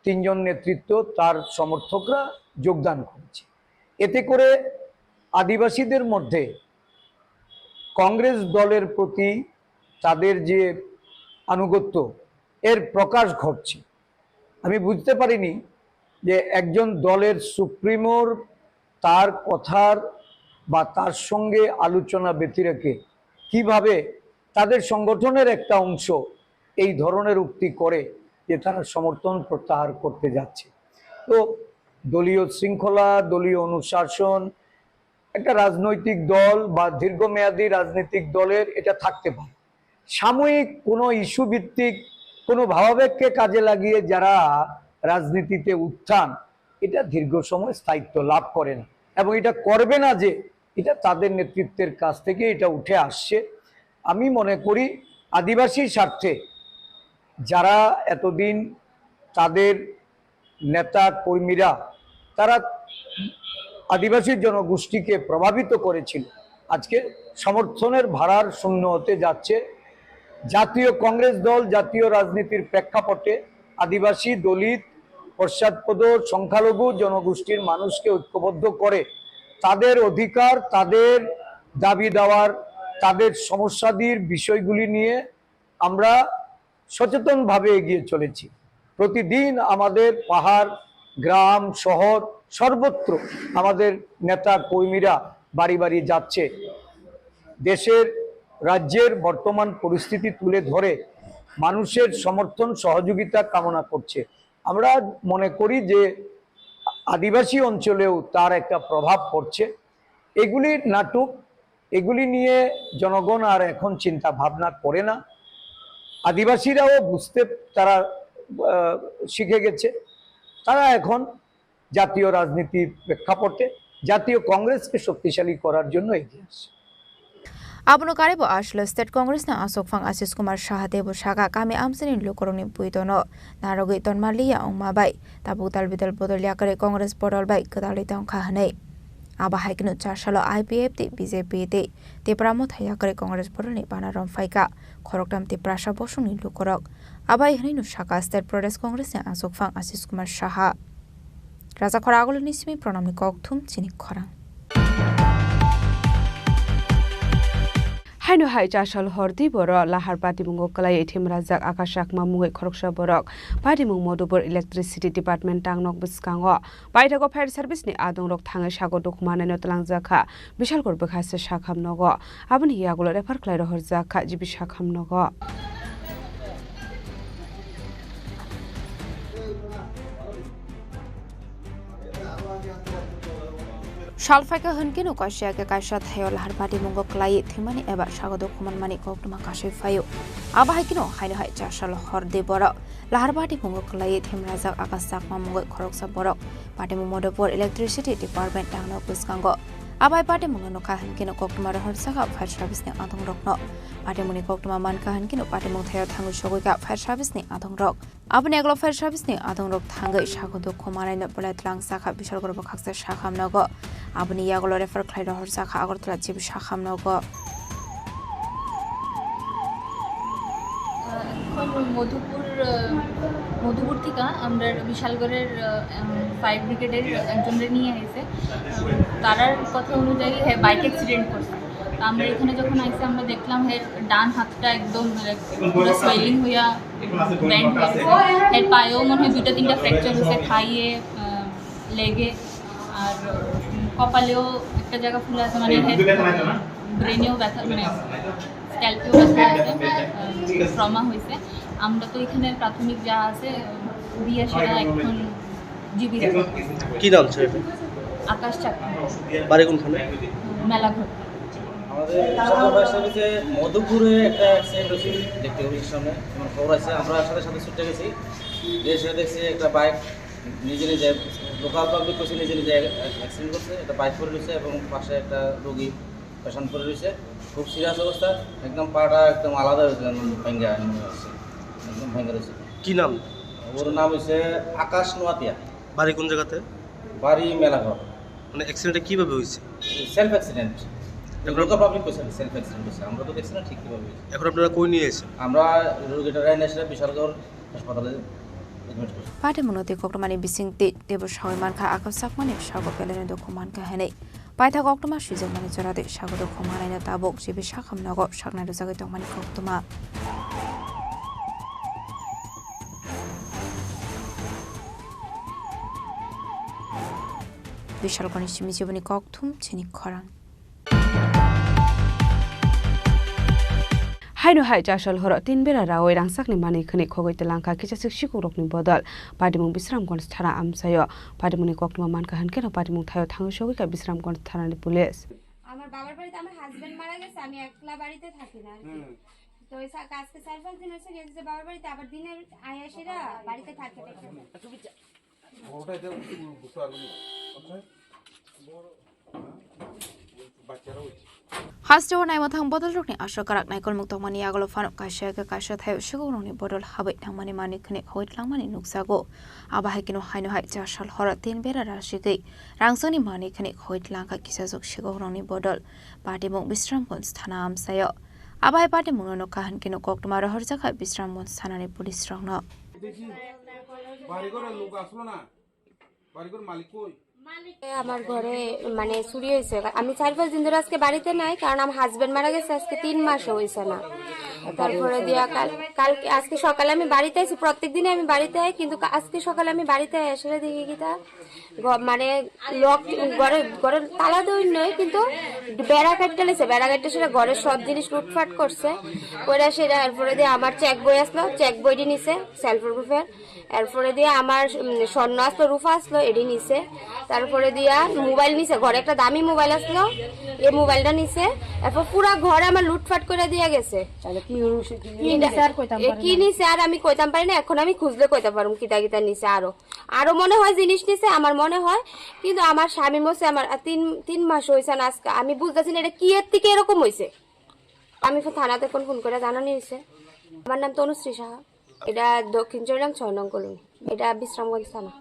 3 জন নেতৃত্ব তার সমর্থকরা যোগদান করেছে এতে করে আদিবাসীদের মধ্যে কংগ্রেস দলের প্রতি তাদের যে আনুগত্য এর প্রকাশ ঘটছে আমি বুঝতে পারিনি যে একজন দলের সুপ্রিমোর তার কথার বা তার সঙ্গে আলোচনা ব্যতিরেকে কিভাবে তাদের সংগঠনের একটা অংশ এই ধরনের উক্তি করে যে তারা সমর্থন প্রত্যাহার করতে যাচ্ছে তো দলীয় শৃঙ্খলা দলীয় অনুশাসন একটা রাজনৈতিক দল বা দীর্ঘমেয়াদী রাজনৈতিক দলের এটা থাকতে পারে সাময়িক কোনো ইস্যু ভিত্তিক কোনো ভাবাবেগকে কাজে লাগিয়ে যারা রাজনীতিতে উত্থান এটা দীর্ঘ সময় স্থায়িত্ব লাভ করে না এবং এটা করবে না যে এটা তাদের নেতৃত্বের কাছ থেকে এটা উঠে আসছে আমি মনে করি আদিবাসী স্বার্থে যারা এতদিন তাদের নেতা কর্মীরা তারা আদিবাসী জনগোষ্ঠীকে প্রভাবিত করেছিল আজকে সমর্থনের ভাড়ার শূন্য হতে যাচ্ছে জাতীয় কংগ্রেস দল জাতীয় রাজনীতির প্রেক্ষাপটে আদিবাসী দলিত পশ্চাৎপদ সংখ্যালঘু জনগোষ্ঠীর মানুষকে ঐক্যবদ্ধ করে তাদের অধিকার তাদের দাবি দেওয়ার তাদের সমস্যাদির বিষয়গুলি নিয়ে আমরা সচেতনভাবে এগিয়ে চলেছি প্রতিদিন আমাদের পাহাড় গ্রাম শহর সর্বত্র আমাদের নেতা কর্মীরা বাড়ি বাড়ি যাচ্ছে দেশের রাজ্যের বর্তমান পরিস্থিতি তুলে ধরে মানুষের সমর্থন সহযোগিতা কামনা করছে আমরা মনে করি যে আদিবাসী অঞ্চলেও তার একটা প্রভাব পড়ছে এগুলি নাটক এগুলি নিয়ে জনগণ আর এখন চিন্তা ভাবনা করে না আদিবাসীরাও বুঝতে তারা শিখে গেছে তারা এখন জাতীয় রাজনীতির প্রেক্ষাপটে জাতীয় কংগ্রেসকে শক্তিশালী করার জন্য এগিয়ে আসছে Abono karibo ashlo State Congress na asokfang Asis Kumar Shaha debo shaka kami amsinin lukoroni puitono narogi ton malia ongmabai tabu talbidal Bodolia kare Congress bodol bai kedali tong kahanai aba haiknu chashalo IPF te BJP te pramo thaya kare Congress bodol ni panarom faika khoroktam te prasha bosuni lukorok aba ihnu shaka State Pradesh Congress na asokfang Asis Kumar Shaha Raja khoragol nismi pronamni kokthum Chini Khorang Haino hai chasal hordi boro lahar pati mungo kalai etim rajak akasak mamungoi khoroksa borok pati mung modubor electricity department tangnok biskango baitago fire service ni adongrok thangai sago dokmane no tlangjaka bishal gor bekhase sakhamnogo aboni yagulo refer khlai rohorjaka jibi sakhamnogo Shalfaika hunkin ukasya ke kaisha thayo lahar pati mungo klai thimani eba sagodo khuman mani koktuma kasai fayo aba haikino haino hai chasal horde boro lahar pati mungo klai thim rajak akasak mamungo khoroksa borok pati mumodopor electricity department tangno puskango abai pati mungo no ka hunkin koktuma rohor saka fire service ni adong rokno pati muni koktuma man ka hunkin pati mung thayo thangu sogoi ka fire service ni adong rok abni eglo fire service ni adong rok thangai sagodo khumanai no polatlang saka bishal gorbo khaksa sakhamnogo abni yagulo refer khlai rohor saka agortla jibi sakhamnogo Madhupur থেকে আমরা বিশালগড়ের fire ব্রিগেডের একজনকে নিয়ে এসে তারার কথা অনুযায়ী bike accident করছে আমরা এখানে যখন আইসি আমরা দেখলাম ডান হাতটা একদম পুরো সোয়েলিং হইয়া ব্যান্ড হয়েছে পায়েও মনে হয় 2-3টা ফ্র্যাকচার হয়েছে খাইয়ে লেগে আর কপালেও একটা জায়গা ফুলে আছে মানে ব্রেনেও ব্যথা মানে স্ক্যাল্পেও ব্যথা আছে ট্রমা হয়েছে আমরা তো এখানে প্রাথমিক যা আছে দিয়ে সেটা এখন জিবি কি নাম ছিল আকাশ চাকমা বাড়ি কোনখানে মেলাঘর আমাদের ফায়ার সার্ভিসে মধুপুরে একটা অ্যাক্সিডেন্ট হয়েছে দেখতে অফিসের সামনে যেমন খবর আছে আমরা সাথে সাথে ছুটে গেছি যে সেটা দেখছি একটা বাইক নিজে নিজে লোকাল পাবলিক করছে নিজে নিজে অ্যাক্সিডেন্ট করছে একটা বাইক পড়ে রয়েছে এবং পাশে একটা রোগী পেশেন্ট পড়ে রয়েছে খুব সিরিয়াস অবস্থা একদম পাটা একদম আলাদা হয়েছে ভেঙ্গা একদম ভেঙ্গা রয়েছে কি নাম ওর নাম হচ্ছে আকাশ নোয়াতিয়া বাড়ি কোন জায়গাতে বাড়ি মেলাঘর মানে অ্যাক্সিডেন্টটা কিভাবে হয়েছে সেলফ অ্যাক্সিডেন্ট লোকাল পাবলিক করছে সেলফ অ্যাক্সিডেন্ট হয়েছে আমরা তো দেখছি না ঠিক কীভাবে হয়েছে এখন আপনারা কই নিয়ে এসেছেন আমরা রোগীটা এনে এসে বিশালগড় হাসপাতালে এডমিট করছি pati munoti koktomani bisingti debo shawman kha akasak mani shago pelene do khuman ka hene paitha koktoma shijak mani jorade shago do khumana na tabok jibi sakhamnago sakna do jagai tongmani koktoma Bishalgoni Chimi Khorang Chini Khorang Haino hai chasal horo tin bera rawai rangsakni mani khani khogoi telangka kicha sikshik rokni bodal padimung bisramgons thana amsayo padimuni koktuma man ka hanke padimung thayo thangu shogoi ka bisramgons thana ni police আমার বাবার বাড়িতে আমার husband মারা গেছে আমি একলা বাড়িতে থাকি না তো এই কাজকে 4-5 দিন হয়েছে গেছে বাবার বাড়িতে আবার দিনের আয়াসিরা বাড়িতে থাকে ওটাতে বুঝতে পারবেন Hasto nai mathang bodol rokni asha karak nai kol muktok mani agolo fanok kaisha ke kaisha thayo shigoroni bodol habai thangmani mani khne khoit langmani nuksago aba haikino haino hai chasal hora tin bera rashigei rangsoni mani khne khoit langka kisajok shigoroni bodol party mong bisramgons thana amsayo aba hai party mong no kahan kino koktuma rohor jakha bisramgons thana ni police rokno বাড়িঘরের লোক আসলো না বাড়িঘর মালিক কই আমার ঘরে মানে চুরি হয়েছে আমি 4-5 দিন ধরে আজকে বাড়িতে নাই কারণ আমার হাজবেন্ড মারা গেছে আজকে 3 মাস হয়েছে না তারপরে দিয়া কালকে আজকে সকালে আমি বাড়িতে আইছি প্রত্যেকদিন আমি বাড়িতে আই কিন্তু আজকে সকালে আমি বাড়িতে এসে দেখি কি তা মানে লক ঘরের তালা দই নয় কিন্তু বেড়া কাটতে লেছে বেড়া কাটতে সেটা ঘরের সব জিনিস লুটফাট করছে ওরা সেটা এরপরে দিয়ে আমার চেক বই আসলো চেক বইটি নিছে সেলফ রুফের এরপরে দিয়ে আমার স্বর্ণ আসলো রুফা আসলো এটি নিছে তারপরে দিয়া মোবাইল নিছে ঘরে একটা দামি মোবাইল আসলো এই মোবাইলটা নিছে এরপর পুরো ঘর আমার লুটফাট করে দিয়ে গেছে কি নিছে আর আমি কইতাম পারি না এখন আমি খুঁজলে কইতে পারবো কিতা কিতা নিছে আরো মনে হয় জিনিস নিছে আমার মনে হয় কিন্তু আমার স্বামী মরছে আমার 3 মাস হয়েছে না আজকে আমি বুঝতেছি না এটা কি এর থেকে এরকম হয়েছে আমি থানাতে ফোন করে জানানি হয়েছে আমার নাম তনুশ্রী সাহা এটা দক্ষিণ চরিলাম 6 নং কলোনি এটা বিশ্রামগঞ্জ থানা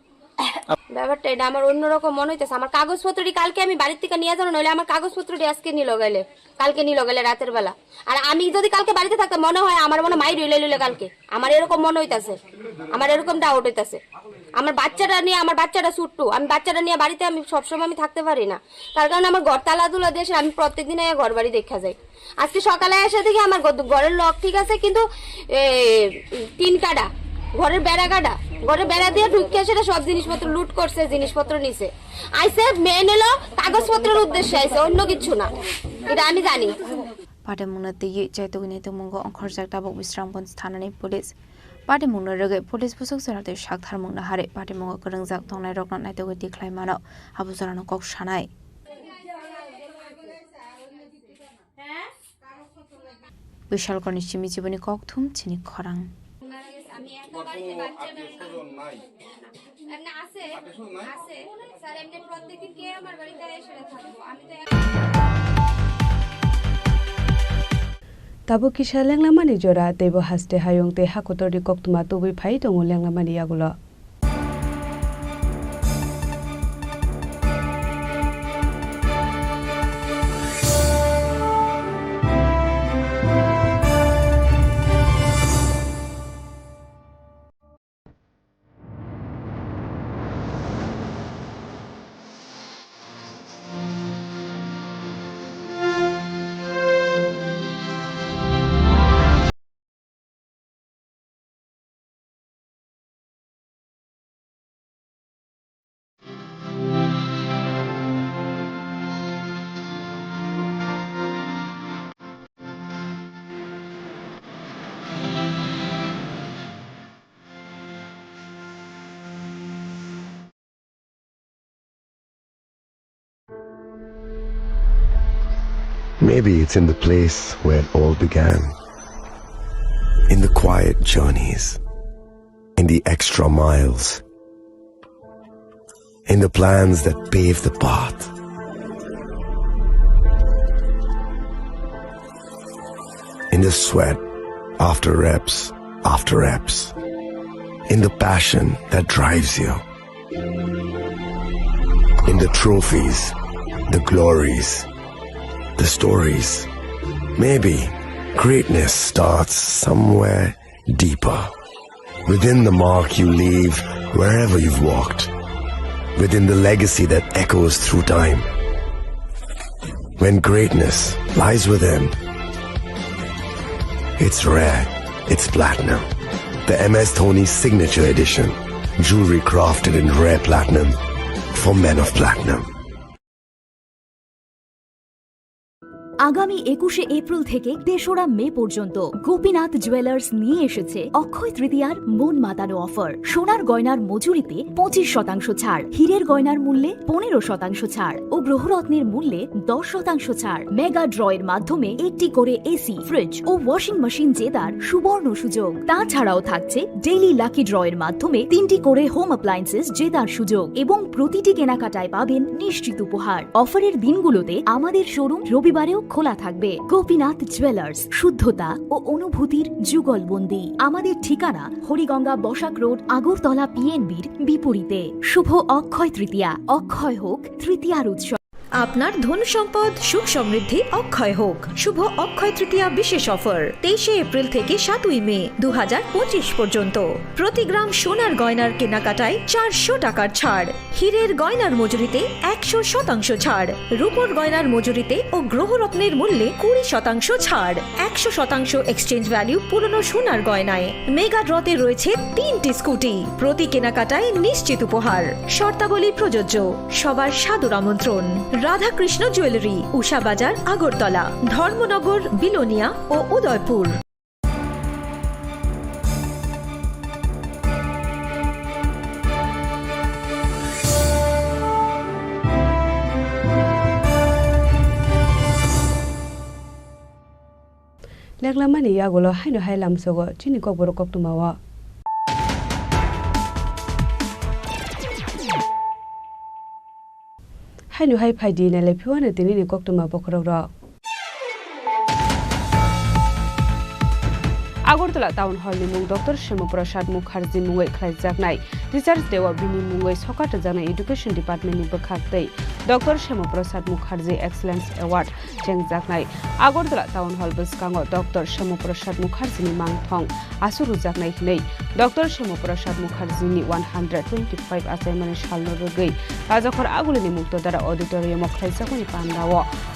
ব্যাপারটা এটা আমার অন্যরকম মনে হইতেছে আমার কাগজপত্রটি কালকে আমি বাড়ির থেকে নিয়ে যাবো নইলে আমার কাগজপত্রটি আজকে কালকে নিল গেলে রাতের বেলা আর আমি যদি কালকে বাড়িতে থাকতাম মনে হয় আমার মনে মাই রইলে কালকে আমার এরকম মনে হইতাছে আমার এরকম ডাউট হইতাছে আমার বাচ্চাটা ছুট্টু আমি বাচ্চাটা নিয়ে বাড়িতে আমি সবসময় আমি থাকতে পারি না তার কারণে আমার ঘর তালা তুলা দিয়ে আমি প্রত্যেকদিন ঘর বাড়ি দেখা যাই আজকে সকালে এসে দেখি আমার ঘরের লক ঠিক আছে কিন্তু টিন কাটা ঘরের বেড়া কাটা ঘরের বেড়া দিয়ে ঢুকে সেটা সব জিনিসপত্র লুট করছে জিনিসপত্র নিছে আইসে মেন হলো কাগজপত্রের উদ্দেশ্যে আইসে অন্য কিছু না এটা আমি জানি পাটে মুনাতে চাইতগুনি তো মঙ্গ অংখরজাক তাবক বিশ্রামগঞ্জ থানানি পুলিশ পাটে মুংনা রগে পুলিশ পুসক সরাতে সাকথার মুংনা হারে পাটে মঙ্গ করংজাক থंनाय रगना नायतगै दिख्लाय मानो हाबु जरानो कक सानाय বিশালকর্ণী চিমি জীবনী ককথুম চিনি খরাং Tabo kisha lenglamani jora tebo haste hayong te hakotori koktuma tobi phai tongo lenglamani yagulo Maybe it's in the place where it all began. In the quiet journeys. In the extra miles. In the plans that pave the path. In the sweat after reps. In the passion that drives you. In the trophies, the glories, the stories. Maybe greatness starts somewhere deeper. Within the mark you leave wherever you've walked. Within the legacy that echoes through time. When greatness lies within, it's rare, it's platinum. The MS Dhoni Signature Edition. Jewelry crafted in rare platinum for men of platinum. আগামী 21শে April থেকে 3রা মে পর্যন্ত Gopinath jewellers নিয়ে এসেছে অক্ষয় তৃতীয়ার মন মাতানো offer সোনার গয়নার মজুরিতে 25% ছাড় হীরের গয়নার মূল্যে 15% ছাড় ও গ্রহরত্নের মূল্যে 10% ছাড় মেগা ড্রয়ের মাধ্যমে একটি করে এসি ফ্রিজ ও ওয়াশিং মেশিন জেতার সুবর্ণ সুযোগ তাছাড়াও থাকছে ডেইলি লাকি ড্রয়ের মাধ্যমে 3টি করে হোম অ্যাপ্লায়েন্সেস জেতার সুযোগ এবং প্রতিটি কেনাকাটায় পাবেন নিশ্চিত উপহার অফারের দিনগুলোতে আমাদের শোরুম রবিবারেও খোলা থাকবে গোপীনাথ জুয়েলার্স শুদ্ধতা ও অনুভূতির যুগলবন্দি আমাদের ঠিকানা হরিগঙ্গা বসাক রোড আগরতলা পিএনবির বিপরীতে শুভ অক্ষয় তৃতীয়া অক্ষয় হোক তৃতীয়ার উৎসব আপনার ধন সম্পদ সুখ সমৃদ্ধি অক্ষয় হোক শুভ অক্ষয় তৃতীয়া বিশেষ অফার 23শে এপ্রিল থেকে 7ই মে 2025 পর্যন্ত প্রতি গ্রাম সোনার গয়নার কেনাকাটায় 400 টাকার ছাড় হীরের গয়নার মজুরিতে 100% ছাড় রূপোর গয়নার মজুরিতে ও গ্রহরত্নের মূল্যে 20% ছাড় 100% এক্সচেঞ্জ ভ্যালু পুরনো সোনার গয়নায় মেগা ড্রতে রয়েছে 3টি স্কুটি প্রতি কেনাকাটায় নিশ্চিত উপহার শর্তাবলী প্রযোজ্য সবার সাদর আমন্ত্রণ রাধাকৃষ্ণ জুয়েলারি উষা বাজার আগরতলা ধর্মনগর বিলোনিয়া ও উদয়পুর লেগলামানি ইয়াগুলো হাইনো হাইলাম সগো চিনি kokborok koktumawa হাইনো হাই ফাইদি নালে ফিওয়ানে তিনি কোকতুমা বখরক আগরতলা টাউন हलनि मुं डॉक्टर श्यामाप्रसाद मुखार्जी मुङै खालायजानाय टीचार्स डे बिनि मुङै सकाट जानाय एडुकेशन डिपार्टमेन्टनि बोखागदै doctor Shyamaprasad Mukherjee excellence award जेंजानाय আগরতলা टाउन हल बसकाङाव डॉक्टर श्यामाप्रसाद मुखार्जीनि मांथं आसुरुजानाय हिनै डॉक्टर श्यामाप्रसाद मुखार्जीनि 125 आसायमानि सालनो रगै राजाखर आगुलिनि मुक्तदारा ऑडिटोरियमआव खालायजानाय पान्डाव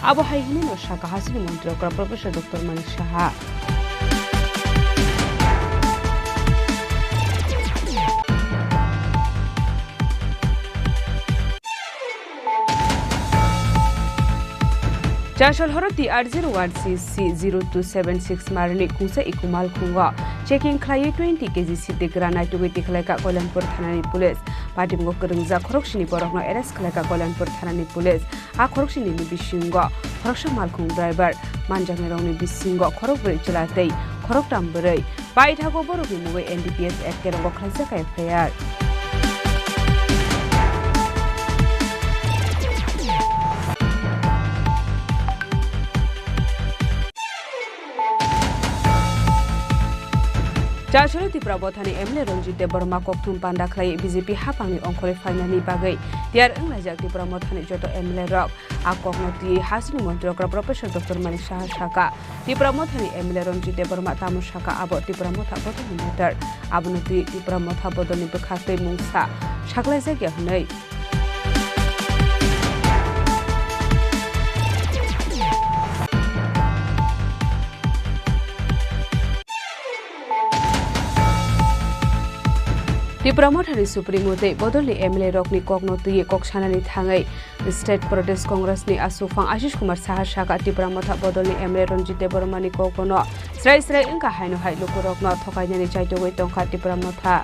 आबहाय हिनै नसाका हासिनि मन्त्री professor doctor Manik Saha Jashal Horoti R01CC 0276 Marni Kusa Ikumal Kunga checking Clay 20 kg City Granite to Witikalaka Kolanpur Thanani Police Patim Gokurunza Korokshini Borokno Eres Kalaka Kolanpur Thanani Police A Korokshini Bishinga Koroksham Malkung driver Manjamironi Bisingo Korokbri Chilate Korok Tambure Baitago Borobi NDPS Ekero Klasaka FIR Jashal Tripura Bothani Emle Ranjit Deborma Koktum Panda Clay BJP Hapangni Onkole Finani Bagai Tiar Englajak Tripura Mothani Joto Emle Rock Akoknoti Hasini Montrokra Professor Dr. Manik Saha Shaka Tripura Mothani Emle Ranjit Deborma Tamu Shaka Abo Tripura Motha Bodoni Meter Abunoti Tripura Motha Bodoni Bekhate Mungsa Shaklai Zagya Hunai Tripura Mothani Supremo Te Bodoli Emle Rockni Koknoti Koksanani Thangai State Protest Congress ni Asufang Ashish Kumar Saha Shaka Tripura Motha Bodoli Emle Ranjit Debormani Kokono Srai Srai Inka Haino Hai Lukurokno Thokainani Chaitogoi Tongka Tripura Motha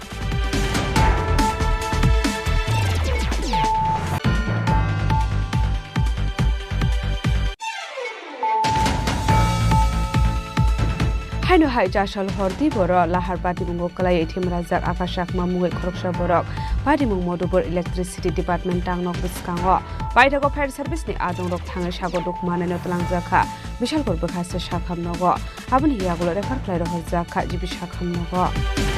Haino Hai Jashal Hordi Boro Lahar Party Mungo Kalai Etim Razak Akashak Mamuwe Khoroksha Borok Party Mung Modubor Electricity Department Tangnok Biskango Baitago Fire Service ni Adong Rok Thanga Shago Dukmane Notlang Zakha Bishal Kor Bekhase Shakham Nogo Abuni Yagulo Refer Klairo Zakha Jibi Shakham Nogo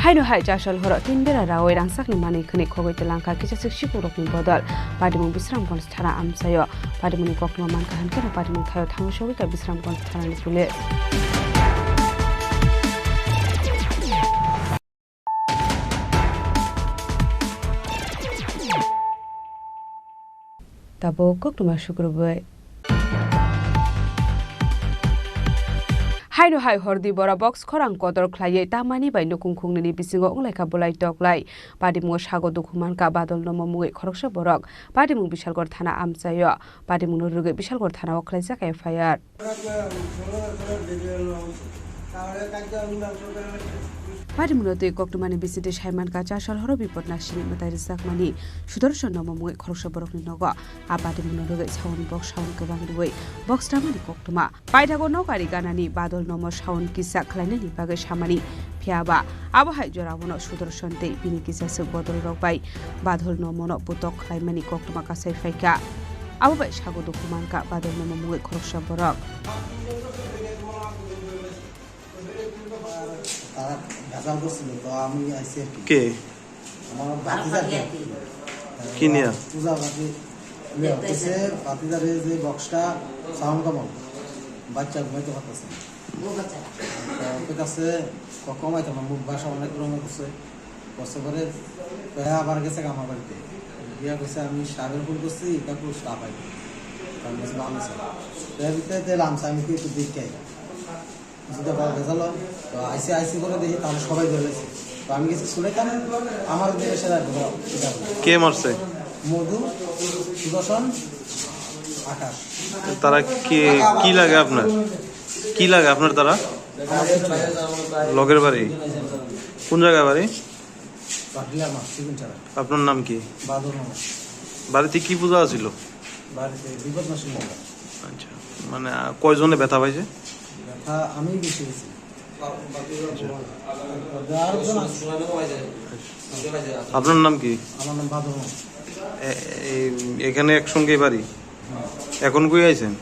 Haino Hai Jashal Horo Tinbera Raoi Rangsakni Mani Khani Khogoi Telangka Kisasik Shikurokni Bodol Padimung Bisram Konstara Amsayo Padimuni Kokno Manka Hankera Padimung Thayo Thangshogi Ka Bisram Konstara ni Police Tabo Koknuma Shukrubai Haino Hai Hordi Bora Box Khorang Kodor Klaye Tamani by Nukungni Bisingo Unleka Bolai Doglai Padimu Shago Dukuman Ka Badol Nomo Mui Khoroksha Borok Padimu Bishalgor Thana Amsayo Padimu Ruge Bishalgor Thana Oklezak FIR Padimunote Koktumani visited Shaiman Kacha shall Horobi Potnashi Matarizak Mani Shudorshan Nomo Mui Khoroksha Borok Nogo Apadimuno Sound Box Sound Gavang Way Box Tamani Koktuma Paitago no Kariganani Badol Nomo Sound Kisa Klanani Bagash Hamani Piaba Abahai Jorawono Shudorsante Pinikisa Bottle Rock by Badol Nomono Putok Klaimani Koktuma Kasai Faika Abai Shago Dokumanka Badol Nomo Mui Khoroksha Borok কে কি নিয়া পূজা বাতি হচ্ছে বাতিদারে যে বক্সটা sound common বাচ্চা ঘুমাইতে পারতেছে ওর কাছে কমাইতে না মুখ ভাষা অনেক রকম করছে কষ্ট করে আবার গেছে আমার বাড়িতে বিয়া করছে আমি সাগর ফুল করছি কাকু স্টাফ আই কারণ বেশি ভালো আছে এর ভিতরে দিলাম আমি কি একটু দেখতে যেটা পাওয়া গেছিল তো আইসি করে দেখি তাহলে সবাই ধরেছে তো আমি কিছু শুনে কেন আমার দেশে সেরা কে মারছে মধু সুদর্শন আকাশ তারা কি লাগে আপনার কি লাগে আপনার তারা লগের বাড়ি কোন জায়গায় বাড়ি আপনার নাম কি বাড়িতে কি পূজা ছিল বাড়িতে আচ্ছা মানে কয়জনে ব্যথা পাইছে আমি বেশি গেছি আপনার নাম কি? আমার নাম বাদল। এখানে একসঙ্গে বাড়ি, এখন কই আইছেন?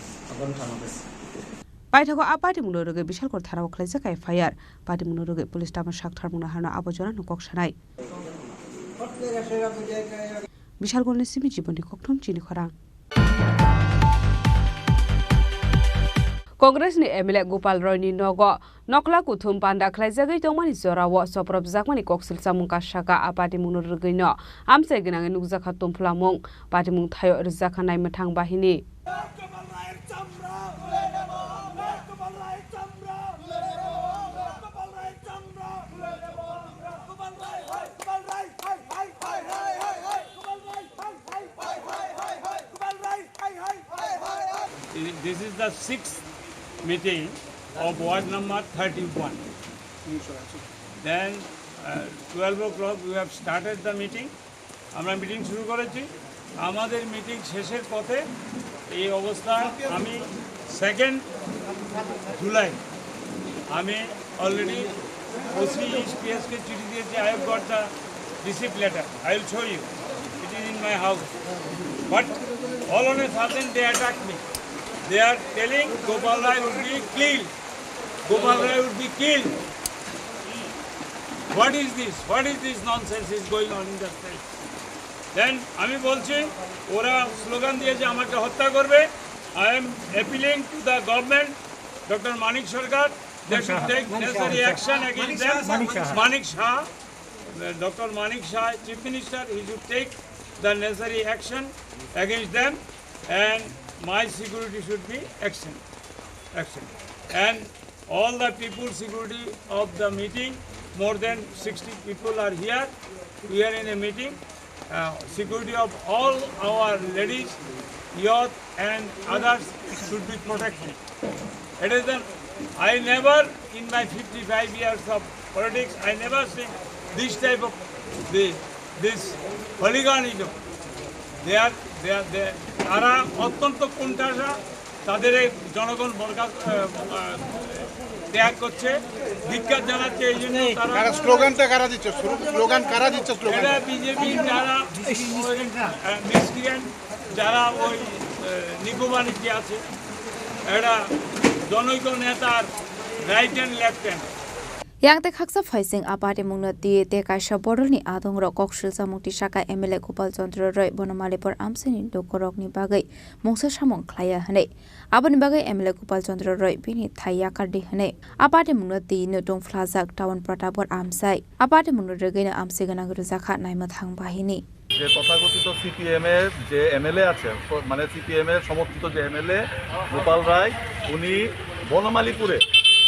বাইঠাको आपाटी मुनोरगे बिशालकर थाराव खलाइजाक एफआईआर पाटी मुनोरगे पुलिस टामा साक्थार मुना हाना आबोजना नुकक सानाय बिशालगरनि सिमि जीवननि कक्थम चिनि खरां कांग्रेसनि एमएलए गोपाल रॉयनि नग नकला कुथुम पांडा खलाइजागै तंमानि जराव सप्रब जाकमानि कक्सिल सामुंका शाका आपाटी मुनोरगैनो आमसे गनाङै नुकजाखा तंफुलामुं पाटी मुं थायो रजाखानाय मथां बाहिनी This is the 6th meeting of ward number 31. Then 12 o'clock we have started the meeting. আমরা মিটিং শুরু করেছি। আমাদের মিটিং শেষের পথে এই অবস্থায় আমি 2nd জুলাই আমি অলরেডি ওসি ইএসপিএস কে চিঠি দিয়েছি। I have got the receipt letter. I will show you. It is in my house. But all on a sudden they attacked me. They are telling Gopal Rai would be killed. Gopal Rai would be killed. What is this? What is this nonsense is going on in the state? Then আমি বলছি ওরা slogan দিয়েছে আমাকে হত্যা করবে। I am appealing to the government, Dr. Manik Sarkar, they should take necessary action against them. Manik Shah, Dr. Manik Shah, Chief Minister, he should take the necessary action against them, and my security should be action. And all the people security of the meeting, more than 60 people are here. We are in a meeting. Security of all our ladies, youth and others should be protected. It is I never in my 55 years of politics, I never seen this type of this hooliganism. তারা অত্যন্ত কোণঠাসা, তাদের জনগণ ত্যাগ করছে, ধিক্কার জানাচ্ছে। এই জন্য তারা স্লোগানটা কারা দিচ্ছে? এটা বিজেপি যারা মিসক্রিয়েন্ট, যারা ওই নিকোবানিটি আছে, এটা জনৈক নেতার right hand left hand. Yang te khaksa phaising apate mungna ti te kaisha bodolni adong ro kokshil samukti shaka MLA Gopal Chandra Roy Bonomalipur amseni Kokborok ni bagai mungsa samung khlaya hane aboni bagai MLA Gopal Chandra Roy bini thaiya kardi hane apate mungna ti nutong flajak town protapor amsai apate mungna regaina amse gana guru zakha naima thang bahini যে তথাকথিত CPM এর যে MLA আছে, মানে CPM এর সমর্থিত যে MLA Gopal রায়, উনি বনমালীপুরে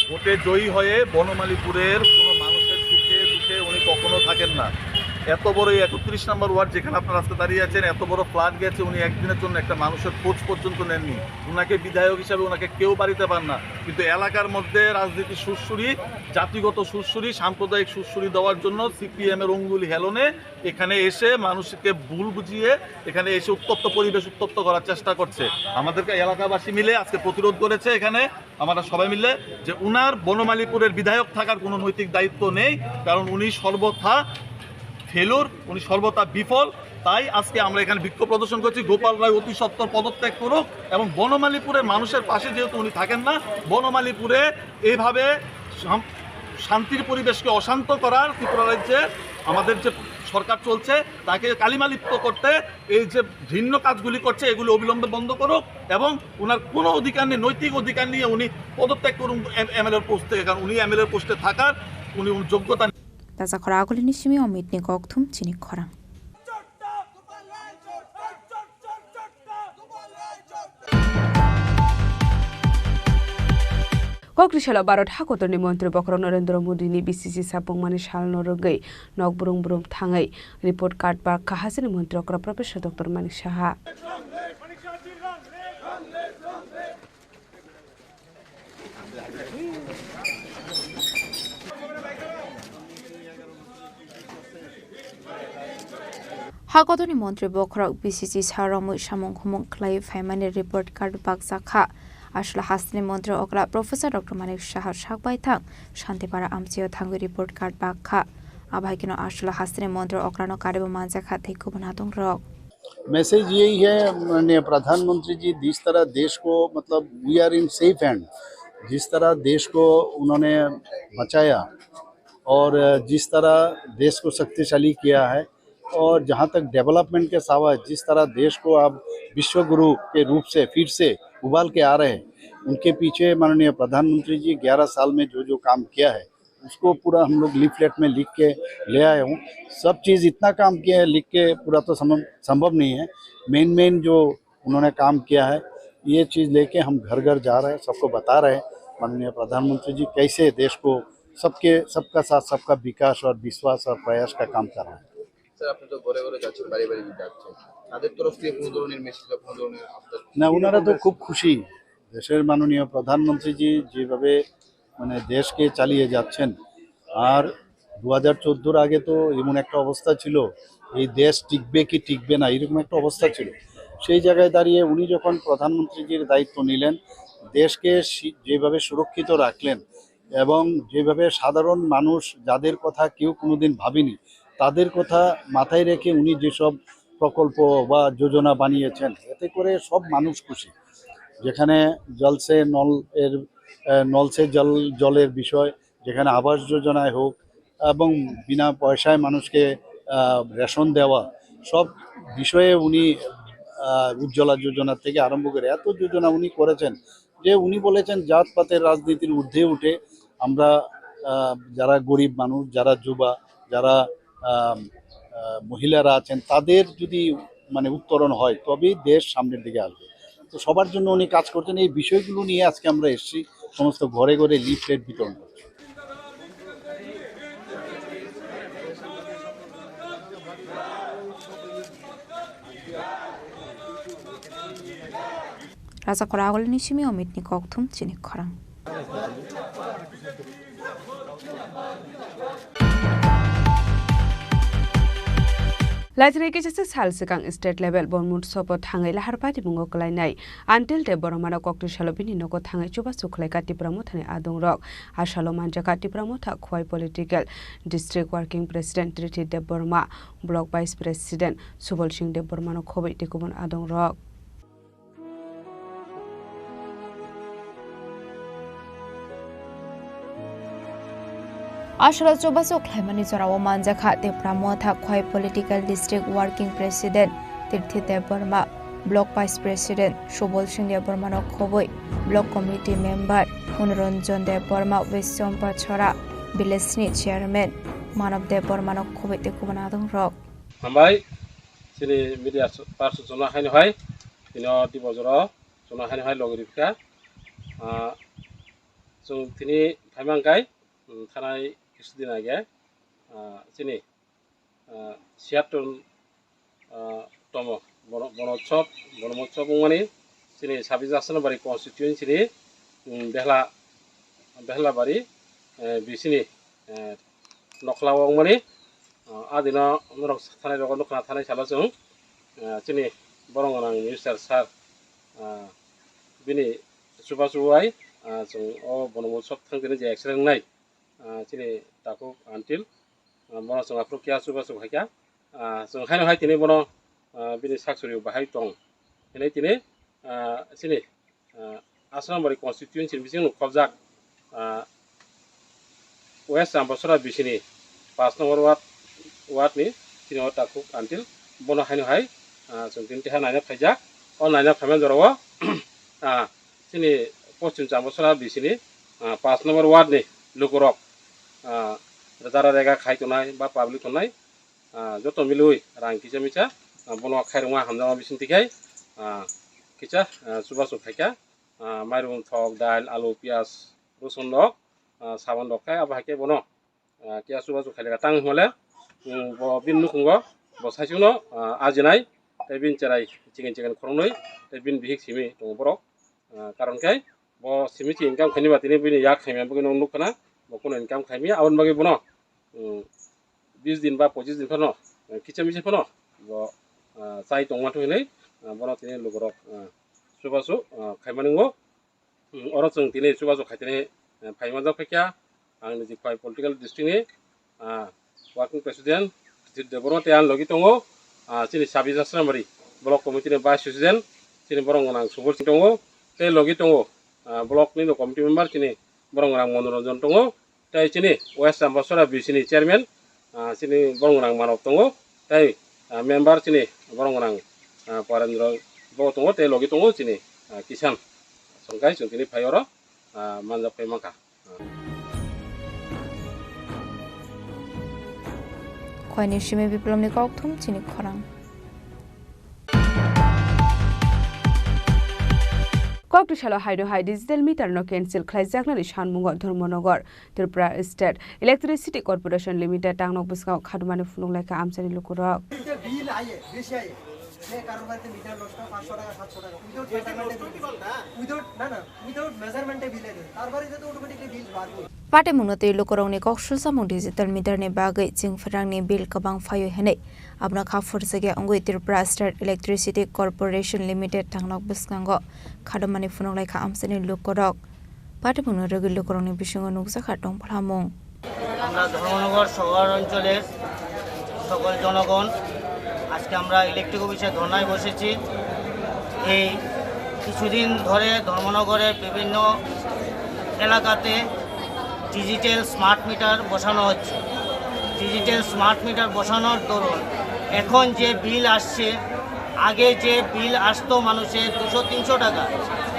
ভোটে জয়ী হয়ে বনমালীপুরের কোনো মানুষের সুখে দুঃখে উনি কখনো থাকেন না। এত বড় 31 নম্বর ওয়ার্ড যেখানে আপনার রাস্তা দাঁড়িয়ে আছেন, এত বড় ফ্লাড গেছে, উনি একদিনের জন্য একটা মানুষের খোঁজ পর্যন্ত নেননি। ওনাকে বিধায়ক হিসাবে ওনাকে কেউ বাড়িতে পান না। কিন্তু এলাকার মধ্যে রাজনীতি সুরসুরি, জাতিগত সুরসুরি, সাম্প্রদায়িক সুরসুরি দেওয়ার জন্য সিপিএম এর অঙ্গুলি হেলনে এখানে এসে মানুষকে ভুল বুঝিয়ে এখানে এসে উত্তপ্ত পরিবেশ উত্তপ্ত করার চেষ্টা করছে। আমাদেরকে এলাকাবাসী মিলে আজকে প্রতিরোধ করেছে এখানে আমরা সবাই মিলে যে উনার বনমালীপুরের বিধায়ক থাকার কোনো নৈতিক দায়িত্ব নেই, কারণ উনি সর্বথা ফেলুর, উনি সর্বদা বিফল। তাই আজকে আমরা এখানে বিক্ষোভ প্রদর্শন করছি, গোপাল রায় অতি সত্বর পদত্যাগ করুক এবং বনমালীপুরের মানুষের পাশে যেহেতু উনি থাকেন না, বনমালীপুরে এইভাবে শান্তির পরিবেশকে অশান্ত করার ত্রিপুরা রাজ্যে আমাদের যে সরকার চলছে তাকে কালিমালিপ্ত করতে এই যে ঘৃণ্য কাজগুলি করছে এগুলি অবিলম্বে বন্ধ করুক এবং ওনার কোনো অধিকার নেই, নৈতিক অধিকার নিয়ে উনি পদত্যাগ করুন এমএলএর পোস্ট থেকে, কারণ উনি এমএলএর পোস্টে থাকার উনি যোগ্যতা। Taza khora agulini shimi omit ni kokthum Chini Khorang Kokrishala Barot Hakotoni Mantri Bokro Narendra Modi ni BCC Sapong Mani Shal Norogei Nok Burung Burum Thangai Report Card Bar Kahasini Mantri Okra Professor Dr. Manik Shaha Hakotoni Mantri Bokro BCC Saramu Shamong Humong Clay Family Report Card Bak Sakha আসলে হাসনি মন্ত্রী অকরা professor doctor মানিক শাহ সাকবাই थां शान्तिपारा आमचियो थांगो report card बाखा आभाइकिनो আসলে हासनि मन्त्र अक्रानो कारेबो मानजाखा थैको बनातों रक message यही है माननीय प्रधानमंत्री जी जिस तरह देश को मतलब we are in safe hand जिस तरह देश को उन्होंने बचाया और जिस तरह देश को शक्तिशाली किया है और जहाँ तक डेवलपमेंट के सावा जिस तरह देश को अब विश्व गुरु के रूप से फिर से उबाल के आ रहे हैं उनके पीछे माननीय प्रधानमंत्री जी 11 साल में जो जो काम किया है उसको पूरा हम लोग लीफलेट में लिख के ले आए हूँ। सब चीज़ इतना काम किया है लिख के पूरा तो संभव नहीं है। मेन जो उन्होंने काम किया है ये चीज़ लेके हम घर घर जा रहे हैं, सबको बता रहे हैं माननीय प्रधानमंत्री जी कैसे देश को सबका साथ सबका विकास और विश्वास और प्रयास का काम कर रहे हैं। স্যার আপনি তো ঘরে ঘরে যাচ্ছেন বাড়ি বাড়ি যাচ্ছেন তাদের তরফ থেকে কোনো ধরনের মেসেজ বা কোনো ধরনের না ওনারা তো খুব খুশি দেশের মাননীয় প্রধানমন্ত্রী জি যেভাবে মানে দেশকে চালিয়ে যাচ্ছেন আর 2014 আগে তো এমন একটা অবস্থা ছিল এই দেশ টিকবে কি টিকবে না এরকম একটা অবস্থা ছিল সেই জায়গায় দাঁড়িয়ে উনি যখন প্রধানমন্ত্রীজির দায়িত্ব নিলেন দেশকে যেভাবে সুরক্ষিত রাখলেন এবং যেভাবে সাধারণ মানুষ যাদের কথা কেউ কোনোদিন ভাবেনি তাদের কথা মাথায় রেখে উনি যেসব প্রকল্প বা যোজনা বানিয়েছেন এতে করে সব মানুষ খুশি যেখানে নল সে জলের বিষয় যেখানে আবাস যোজনায় হোক এবং বিনা পয়সায় মানুষকে রেশন দেওয়া সব বিষয়ে উনি উজ্জ্বলা যোজনা থেকে আরম্ভ করে এত যোজনা উনি করেছেন যে উনি বলেছেন জাতপাতের রাজনীতির ঊর্ধ্বে উঠে আমরা যারা গরিব মানুষ যারা যুবা যারা মহিলারা আছেন তাদের যদি মানে উত্তরণ হয় তবেই দেশ সামনের দিকে আসবে তো সবার জন্য উনি কাজ করছেন এই বিষয়গুলো নিয়ে আজকে আমরা এসেছি সমস্ত ঘরে ঘরে লিফলেট বিতরণ করছি Rasa Khorang Nishimi Omit Nikok Thum Chini Khorang Laitrai kecha sal sekang state level bonmut sopo thangai lahar pati bungo kalainai until de boromana kokti shalobini noko thangai chuba sukhlai ka Tripura thane adong rok ashalo manjaka Tripura tha khwai political district working president Triti de Borma block vice president Subol Singh de Borma no khobai tikubon adong rok আসলে চৌবাসো খ্লাইমানি জরাও মানজাখা Tripura Motha খয় political district working president Tirthi Deb Barma block vice president Subal Singh Deb Barma খবই block committee member Manoranjan Deb Barma ওয়েসম্পা ছড়া ভিলেজনি chairman Manab Deb Barma খবই তেকুবনা দং রক হামবাই সিনি মিডিয়া পারসন জনা হাইনো হাই তিনো দিবজর জনা হাইনো হাই লগরিফকা जों তিনি ফাইমাংকাই থানায় কিছুদিন আগে চিনি 76তম বনমোৎসব মানে চিনি 26 জানুয়ারি কনস্টিটিউয়েন্সিনি বেহলাবাড়ি বিসিনি নখলাও মানে আদিন থানায় রকম দোকানা থানায় সালা जों চিনি বরংগানাং মিনিস্টার স্যার বিনি সুবাসুয়াই जों বনমোৎসব थांदिनो जे एक्सरेंनाय चिनि ताको आनटिल बनो जों आप्रकिया सुबासु हायका जों हायनो हाय तिनि बनो बिनि साक्सुरि बाहाय दं तिनि तिनि चिनि आसामबारि कनस्टिट्युएन्सि बिजों खबजाक वेस्ट आम्बसरा बिसिनि 5 नम्बर वार्डनि चिनि ताको आनटिल बनो हायनो हाय जों तिनि हा नायना फायजाक नायना फायमान जराव चिनि पश्चिम आम्बसरा बिसिनि 5 नम्बर वार्डनि लुगरक जारा रेगा खायतनाय बा पाब्लिक तनाय जत मिलुय रां किसा मिसा बनो खायरंगा हामजामा बिसिनथिखाय किसा सुबासु खायका माइरं थक दाल आलु पियाज रसुन दक साबन दखाय आबाहाके बनो किया सुबासु खायलेगा तां हले बिन नुखुंगो बसाइसुनो आजिनाय तै बिन चराय चिकेन खरंनै तै बिन बिहिक सिमि दङ बरक कारनखाय ब सिमिति इनकाम खायनिबा तिनि बिनि या खायमा बगै नं नुखना बकोन इनकाम खायमि आवन बगै बनो 20 दिन बा 25 दिन फनो किचा मिसे फनो ब साइ दंमाथो हनै बनो तिनि लुगरक सुबासु खायमानिंगो अर जों दिनै जुगा जखायदिनै फाइमाजा फैखा आंनि जि पलिटिकेल डिस्ट्रिक्टनि वार्किं प्रेसिडेन्ट देबरमते आं लगि दङ जोंनि साबि जास्रामारि ब्लक कमिटिनि भाइस प्रेसिडेन्ट जोंनि बरंगोनां सुबुर सिं दङ ते लगि दङ ब्लकनि कमिटि मेम्बार जोंनि बरंगोनां मनरन्जन दङ ताइ जोंनि वेस्ट आम्बासडा बिसिनि चेयारमेन जोंनि बरंगोनां मानब दङ ताइ मेम्बार जोंनि बरंगोनां परेन्द्र ब दङ ते लगि दङ जोंनि किसान संगाय जों दिनै फायर मानजाब फैमाखा खयनि सिमे बिप्लबनि कौथुम चिनि खरां कक्टिशाला हाइडो हाइ डिजिटल मीटर नो कैंसिल खालामजागनानै सानमुंग Dharmanagar Tripura state electricity corporation limited टांगनक बुसगाव खादुमानि फुनुंलायखा आमसानि लुकुरक पाटे मुनते लोकरंनि कक्सुसामु डिजिटल मीटरनि बागै जिंफरांनि बिल गोबां फायो हेनै आबना खाफुर जगे अंगुइ Tripura state electricity corporation limited थांनक बुसगांगो खादमानि फुनुंलायखा आमसानि लुकरक पाटे मुनो रगि लोकरंनि बिसंग नुकजाखा दंफलामुं আমরা ধর্মনগর শহর অঞ্চলের সকল জনগণ আজকে আমরা ইলেকট্রিক অফিসে ধর্নায় বসেছি এই কিছুদিন ধরে ধর্মনগরের বিভিন্ন এলাকাতে ডিজিটাল স্মার্ট মিটার বসানো হচ্ছে ডিজিটাল স্মার্ট মিটার বসানোর দরুন এখন যে বিল আসছে আগে যে বিল আসতো মানুষের 200-300 টাকা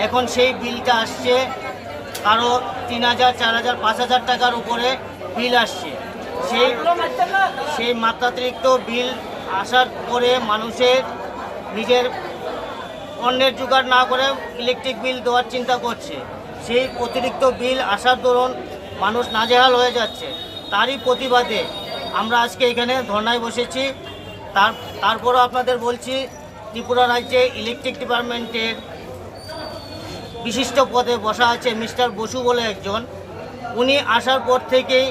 এখন সেই বিলটা আসছে কারো 3000 4000 5000 টাকার উপরে বিল আসছে সেই মাত্রাতিরিক্ত বিল আসার পরে মানুষের নিজের অন্যের জোগাড় না করে ইলেকট্রিক বিল দেওয়ার চিন্তা করছে সেই অতিরিক্ত বিল আসার দরুন মানুষ নাজেহাল হয়ে যাচ্ছে তারই প্রতিবাদে আমরা আজকে এখানে ধর্নায় বসেছি তারপরও আপনাদের বলছি ত্রিপুরা রাজ্যে ইলেকট্রিক ডিপার্টমেন্টের বিশিষ্ট পদে বসা আছে মিস্টার বসু বলে একজন উনি আসার পর থেকেই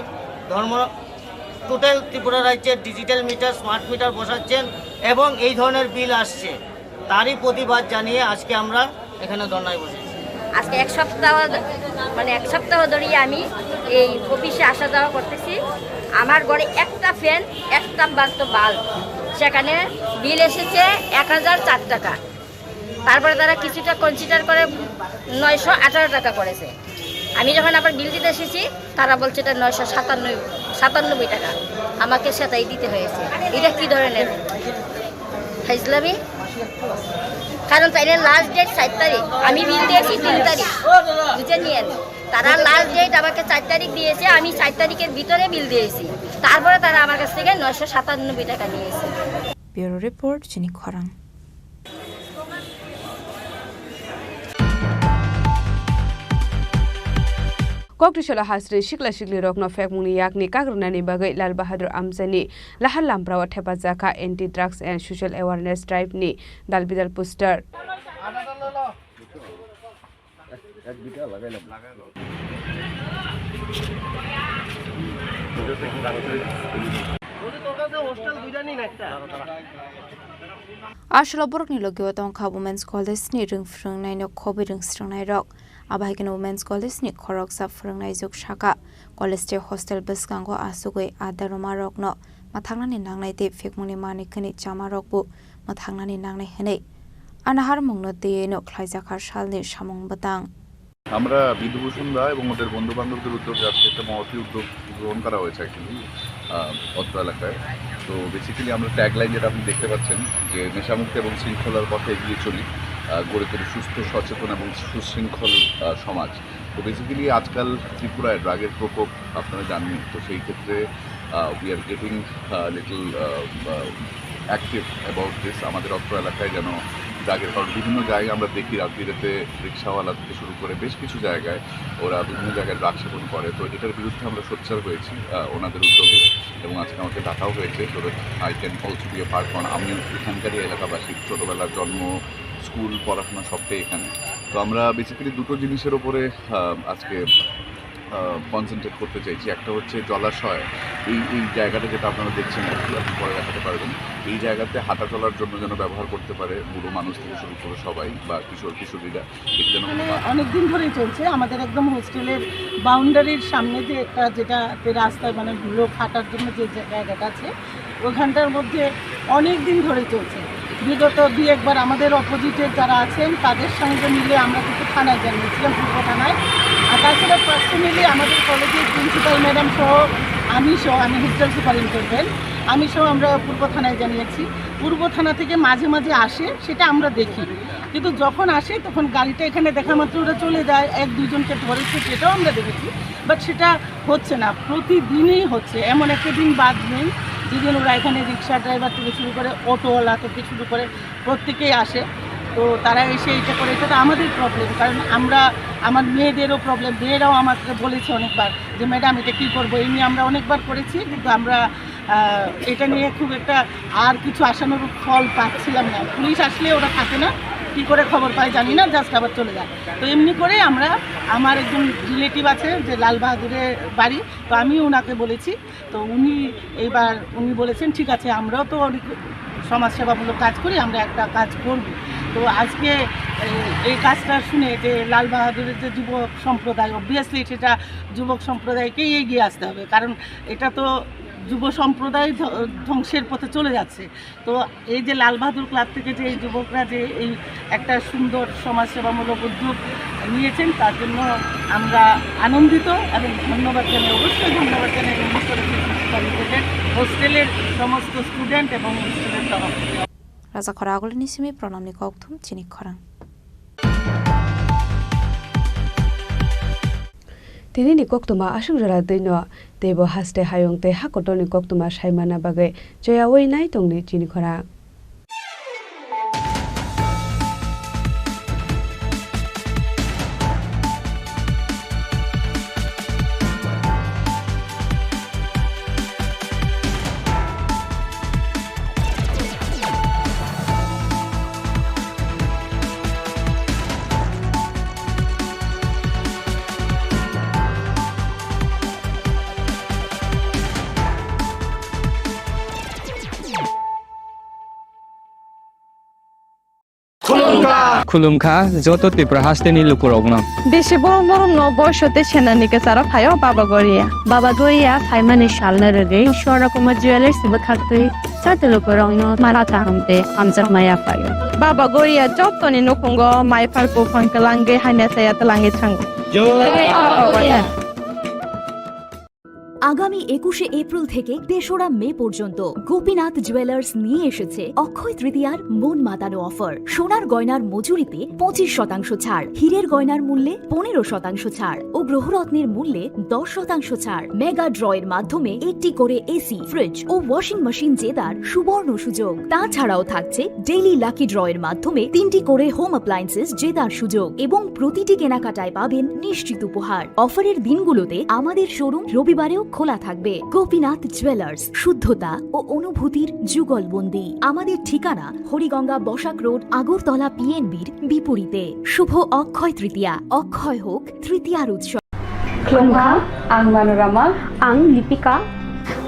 টোটাল ত্রিপুরা রাজ্যের ডিজিটাল মিটার স্মার্ট মিটার বসাচ্ছেন এবং এই ধরনের বিল আসছে তারই প্রতিবাদ জানিয়ে আজকে আমরা এখানে ধর্নায় বসেছি আজকে এক সপ্তাহ ধরে আমি এই অফিসে আসা যাওয়া করতেছি আমার ঘরে একটা ফ্যান একটা বাল্ব সেখানে বিল এসেছে 1004 টাকা তারপরে তারা কিছুটা কনসিডার করে 918 টাকা করেছে আমি যখন আবার বিল দিতে এসেছি তারা বলছে এটা 997 টাকা আমাকে সেটাই দিতে হয়েছে এটা কি ধরনের ফাইজলামি কারণ তাইলে লাস্ট ডেট 4 তারিখ আমি বিল দিয়েছি 3 তারিখ বুঝে নিয়েন তারা লাস্ট ডেট আমাকে 4 তারিখ দিয়েছে আমি 4 তারিখের ভিতরে বিল দিয়েছি তারপরে তারা আমার কাছ থেকে 997 টাকা নিয়েছে ব্যুরো রিপোর্ট চিনি খরাং कक्टिशाला हास्रि सिक्ला सिक्ली रकनो फेकमुनि याकनि काग्रनानि बागै लाल बाहादुर आमजानि लाहार लामप्रावा थेफाजाखा anti drugs and social awareness ड्राइभनि दालबिदाल पोस्टार आशला बरकनि लोगो तंखा वुमेन्स कलेजनि रोंफ्रोंनायनो खबि रोंस्रोंनाय रक आबायगन वुमेन्स कलेजनि खरकसा फोरोंनाय जुग शाखा कलेजनि हस्टेल बसगांगो आसुगै आदारमा रकनो माथांनानि नांनाय दे फेकमुनि मानिकनि जामा रकबो माथांनानि नांनाय हनै आनाहार मंनो देनो ख्लाइजाखा सालनि सामं बतां আমরা বিধুভূষণরা এবং ওদের বন্ধু বান্ধবদের উদ্যোগে আজকে একটা মহতি উদ্যোগ গ্রহণ করা হয়েছে অ্যাকচুয়ালি অত্র এলাকায় তো বেসিক্যালি আমরা ট্যাগলাইন যেটা আপনি দেখতে পাচ্ছেন যে নেশামুক্ত এবং শৃঙ্খলার পথে এগিয়ে চলি গড়ে তুলি সুস্থ সচেতন এবং সুশৃঙ্খল সমাজ তো বেসিক্যালি আজকাল ত্রিপুরায় ড্রাগের প্রকোপ আপনারা জানেন তো সেই ক্ষেত্রে we are getting little active about this আমাদের অত্র এলাকায় যেন ড্রাগের কারণ বিভিন্ন জায়গায় আমরা দেখি রাত্রিরাতে রিক্সাওয়ালা থেকে শুরু করে বেশ কিছু জায়গায় ওরা বিভিন্ন জায়গায় ড্রাগ সেবন করে তো এটার বিরুদ্ধে আমরা সোচ্চার হয়েছি ওনাদের উদ্যোগে এবং আজকে আমাকে ডাকাও হয়েছে so that I can also B A part কারণ আমি এখানকারই এলাকাবাসী ছোটোবেলার জন্ম স্কুল পড়াশোনা সবটাই এখানে তো আমরা বেসিক্যালি দুটো জিনিসের ওপরে আজকে কনসেন্ট্রেট করতে চাইছি। একটা হচ্ছে জলাশয়, এই জায়গাটা যেটা আপনারা দেখছেন আর কি, আপনি পরে দেখাতে পারবেন। এই জায়গাতে হাঁটা চলার জন্য যেন ব্যবহার করতে পারে বুড়ো মানুষ থেকে শুরু করে সবাই, বা কিশোর কিশোরীরা। এটা যেন অনেক দিন ধরেই চলছে আমাদের একদম হোস্টেলের বাউন্ডারির সামনে যে একটা যেটাতে রাস্তায় মানে লোক হাঁটার জন্য যে জায়গাটা আছে ওখানটার মধ্যে অনেক দিন ধরে চলছে। বিগত দুই একবার আমাদের অপোজিটের যারা আছেন তাদের সঙ্গে মিলে আমরা কিন্তু থানায় জানিয়েছিলাম, পূর্ব থানায়। আর তাছাড়া পার্সোনালি আমাদের কলেজের প্রিন্সিপাল ম্যাডাম সহ আমি হোস্টেল সুপারিনটেন্ডেন্ট আমি সহ আমরা পূর্ব থানায় জানিয়েছি। পূর্ব থানা থেকে মাঝে মাঝে আসে, সেটা আমরা দেখি, কিন্তু যখন আসে তখন গাড়িটা এখানে দেখা মাত্র ওরা চলে যায়, এক দুজনকে ধরেছে সেটাও আমরা দেখেছি। বাট সেটা হচ্ছে না, প্রতিদিনই হচ্ছে। এমন একটা দিন বাদ নেই যেদিন ওরা এখানে রিক্সা ড্রাইভার থেকে শুরু করে অটোওয়ালা থেকে শুরু করে প্রত্যেকেই আসে। তো তারা এসে এটা করে, এটা তো আমাদের প্রবলেম, কারণ আমার মেয়েদেরও প্রবলেম। মেয়েরাও আমাকে বলেছে অনেকবার যে ম্যাডাম এটা কী করবো, এই নিয়ে আমরা অনেকবার করেছি, কিন্তু আমরা এটা নিয়ে খুব একটা আর কিছু আশানুরূপ ফল পাচ্ছিলাম না। পুলিশ আসলে ওরা থাকে না, কী করে খবর পায় জানি না, জাস্ট আবার চলে যায়। তো এমনি করে আমার একজন রিলেটিভ আছে যে লাল বাহাদুরের বাড়ি, তো আমি ওনাকে বলেছি, তো উনি বলেছেন ঠিক আছে, আমরাও তো অনেক সমাজসেবামূলক কাজ করি, আমরা একটা কাজ করব। তো আজকে এই কাজটা শুনে যে লাল বাহাদুরের যে যুবক সম্প্রদায়, অবভিয়াসলি সেটা যুবক সম্প্রদায়কেই এগিয়ে আসতে হবে, কারণ এটা তো যুব সম্প্রদায় ধ্বংসের পথে চলে যাচ্ছে। তো এই যে লাল বাহাদুর ক্লাব থেকে যে এই যুবকরা যে এই একটা সুন্দর সমাজসেবামূলক উদ্যোগ নিয়েছেন, তার জন্য আমরা আনন্দিত এবং ধন্যবাদ জানাই, অবশ্যই ধন্যবাদ জানাই হোস্টেলের সমস্ত স্টুডেন্ট এবং হোস্টেলের তরফ থেকে। Raza Khoragul nisimi pronam ni koktum Chini Khorang. Tini ni koktuma asung jara deino debo haste hayong te hakoto ni koktuma saimana bagai joya wei nai tongni Chini Khorang. खुलुमखा जत त्रिपुरा हास्टेनि लुकुरगना बेसे बरम बरम न बयसते सेनानिके सारा फायो बाबा गरिया फाइमानि सालना रगे शोरा कुमार ज्वेलर्स बखाते साते लुकुरगन मारा तामते आमजक माया फायो बाबा गरिया जतनि नखंगो माइफारको फंकलांगे हाने साया तलांगे थांग আগামী 21শে এপ্রিল থেকে 3রা মে পর্যন্ত গোপীনাথ জুয়েলার্স নিয়ে এসেছে অক্ষয় তৃতীয়ার মন মাতানো অফার। সোনার গয়নার মজুরিতে 25% ছাড়, হীরের গয়নার মূল্যে 15% ছাড় ও গ্রহরত্নের মূল্যে 10% ছাড়। মেগা ড্রয়ের মাধ্যমে একটি করে এসি, ফ্রিজ ও ওয়াশিং মেশিন জেতার সুবর্ণ সুযোগ। তাছাড়াও থাকছে ডেইলি লাকি ড্রয়ের মাধ্যমে 3টি করে হোম অ্যাপ্লায়েন্সেস জেতার সুযোগ এবং প্রতিটি কেনাকাটায় পাবেন নিশ্চিত উপহার। অফারের দিনগুলোতে আমাদের শোরুম রবিবারেও খোলা থাকবে। গোপীনাথ জুয়েলার্স, শুদ্ধতা ও অনুভূতির যুগলবন্দি। আমাদের ঠিকানা হরিগঙ্গা বসাক রোড, আগরতলা পিএনবির বিপরীতে। শুভ অক্ষয় তৃতীয়া, অক্ষয় হোক তৃতীয়ার উৎসব। Klumka, ang Manorama, ang Lipika.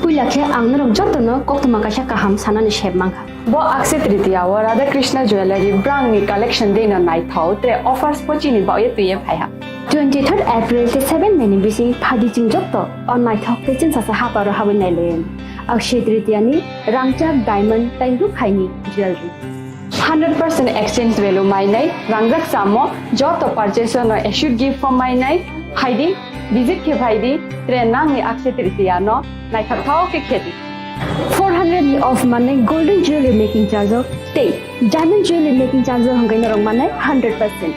Puilakhe ang narok jotono koktuma kasha kaham sanani shebmangha. Bo akse tritiya wa Radha Krishna Jewelry brand ni collection dena nai thau tre offers pochini ba ye tuye phaiha. 23rd April te 7 meni bisi phadi jing jotto on nai thok te chin sa ha paro hawen nai len. Akshe tritiya ni rangchak diamond taingu khaini jewelry. 100% exchange value mai nai rangjak samo joto purchase no should give for mai nai haidi visit ke bhaidi tre nang ni akse tritiya no nai thau ke kheti 400 ni off mane golden jewelry making charge of stay diamond jewelry making charge of hangai norong mane 100%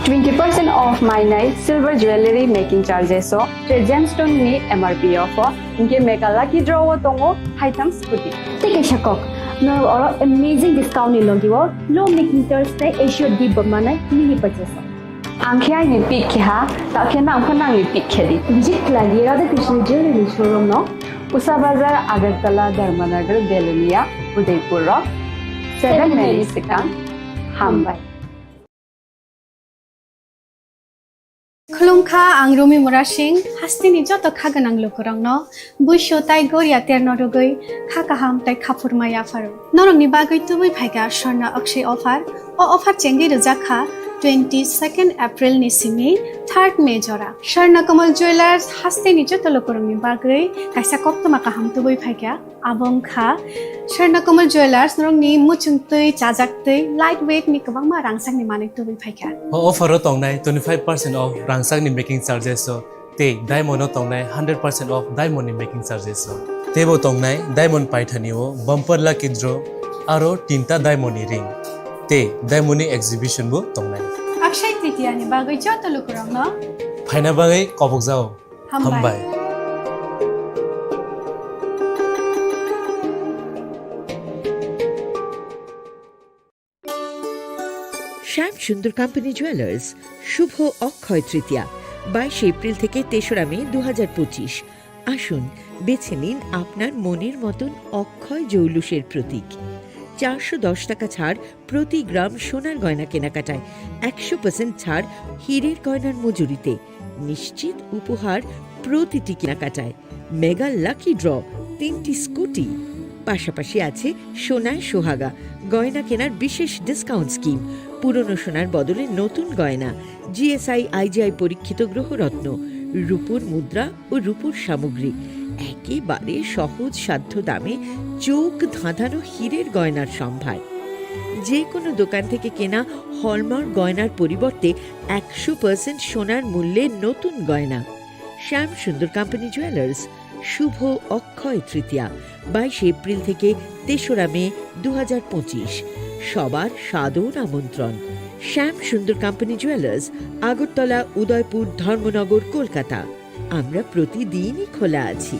20% off my night silver jewelry making charges so tre gemstone ni MRP of inke mega lucky draw tongo item scooty take a shakok no or amazing discount ni logiwo low making charge te assured di mane mini purchase angkhya ni pick kha ta khena angkhana ni pick khedi visit lagi Radha Krishna Jewelry showroom no Usa Bazar Agartala Dharmanagar Belunia Udaipur Rock 7 Mary Sikang Hambai खुलुमखा आं रमि मुरा सिंह हास्तिनि जत खागोनां लोगोरांनो बैसो ताइ गरिया तेरनरुगै खाकाहाम ताइ खाफुरमाया pharaoh नरंनि बागै तुबै फाइगा स्वर्णा अक्षय अफार अफार चेंगि रजाखा 22 April नि सिमी 3 मे जरा Swarna Kamal jewellers हास्तिनि जत लोगोरांनि बागै काइसा कप्तमा काहाम तुबै फाइगा आबंखा स्वर्णा कमल ज्वेलर्स नरंनि मुचुंतै चाजाक्तै लाइट वेट नि गोबां मा रांसांनि माने तुबै फाइगा अफारो तंनाय 25% ऑफ रांसांनि मेकिंग चार्जेस ते डायमंड तंनाय 100% ऑफ डायमंड नि मेकिंग चार्जेस तेबो तंनाय डायमंड पाइथानिओ बम्पर लाकी ड्र आरो 3टा डायमंड नि रिंग ते डायमंड नि एग्जिबिशन बो तंनाय अक्षय तृतीया नि बागै जत लोगोरांनो फाइना बागै कबक जाओ हामबाय শ্যাম সুন্দর কোম্পানি জুয়েলার্স শুভ অক্ষয় তৃতীয়া 22 এপ্রিল থেকে 3রা মে 2025। আসুন বেছে নিন আপনার মনের মতন অক্ষয় জৌলুসের প্রতীক। 410 টাকা ছাড় প্রতি গ্রাম সোনার গয়না কেনাকাটায়, 100% ছাড় হীরের গয়নার মজুরিতে, নিশ্চিত উপহার প্রতিটি কেনাকাটায়, মেগা লাকি ড্র 3টি স্কুটি, পাশাপাশি আছে সোনায় সোহাগা গয়না কেনার বিশেষ ডিসকাউন্ট স্কিম, পুরনো সোনার বদলে নতুন গয়না, জিএসআই আইজিআই পরীক্ষিত গ্রহরত্ন, রূপোর মুদ্রা ও রূপোর সামগ্রী, একেবারে সহজ সাধ্য দামে চোখ ধাঁধানো হীরের গয়নার সম্ভার। যে কোনো দোকান থেকে কেনা হলমার্ক গয়নার পরিবর্তে 100% সোনার মূল্যে নতুন গয়না। শ্যাম সুন্দর কোম্পানি জুয়েলার্স শুভ অক্ষয় তৃতীয়া 22 এপ্রিল থেকে 3রা মে 2025। সবার সাদর আমন্ত্রণ। শ্যাম সুন্দর কোম্পানি জুয়েলার্স, আগরতলা, উদয়পুর, ধর্মনগর, কলকাতা। আমরা প্রতিদিনই খোলা আছি।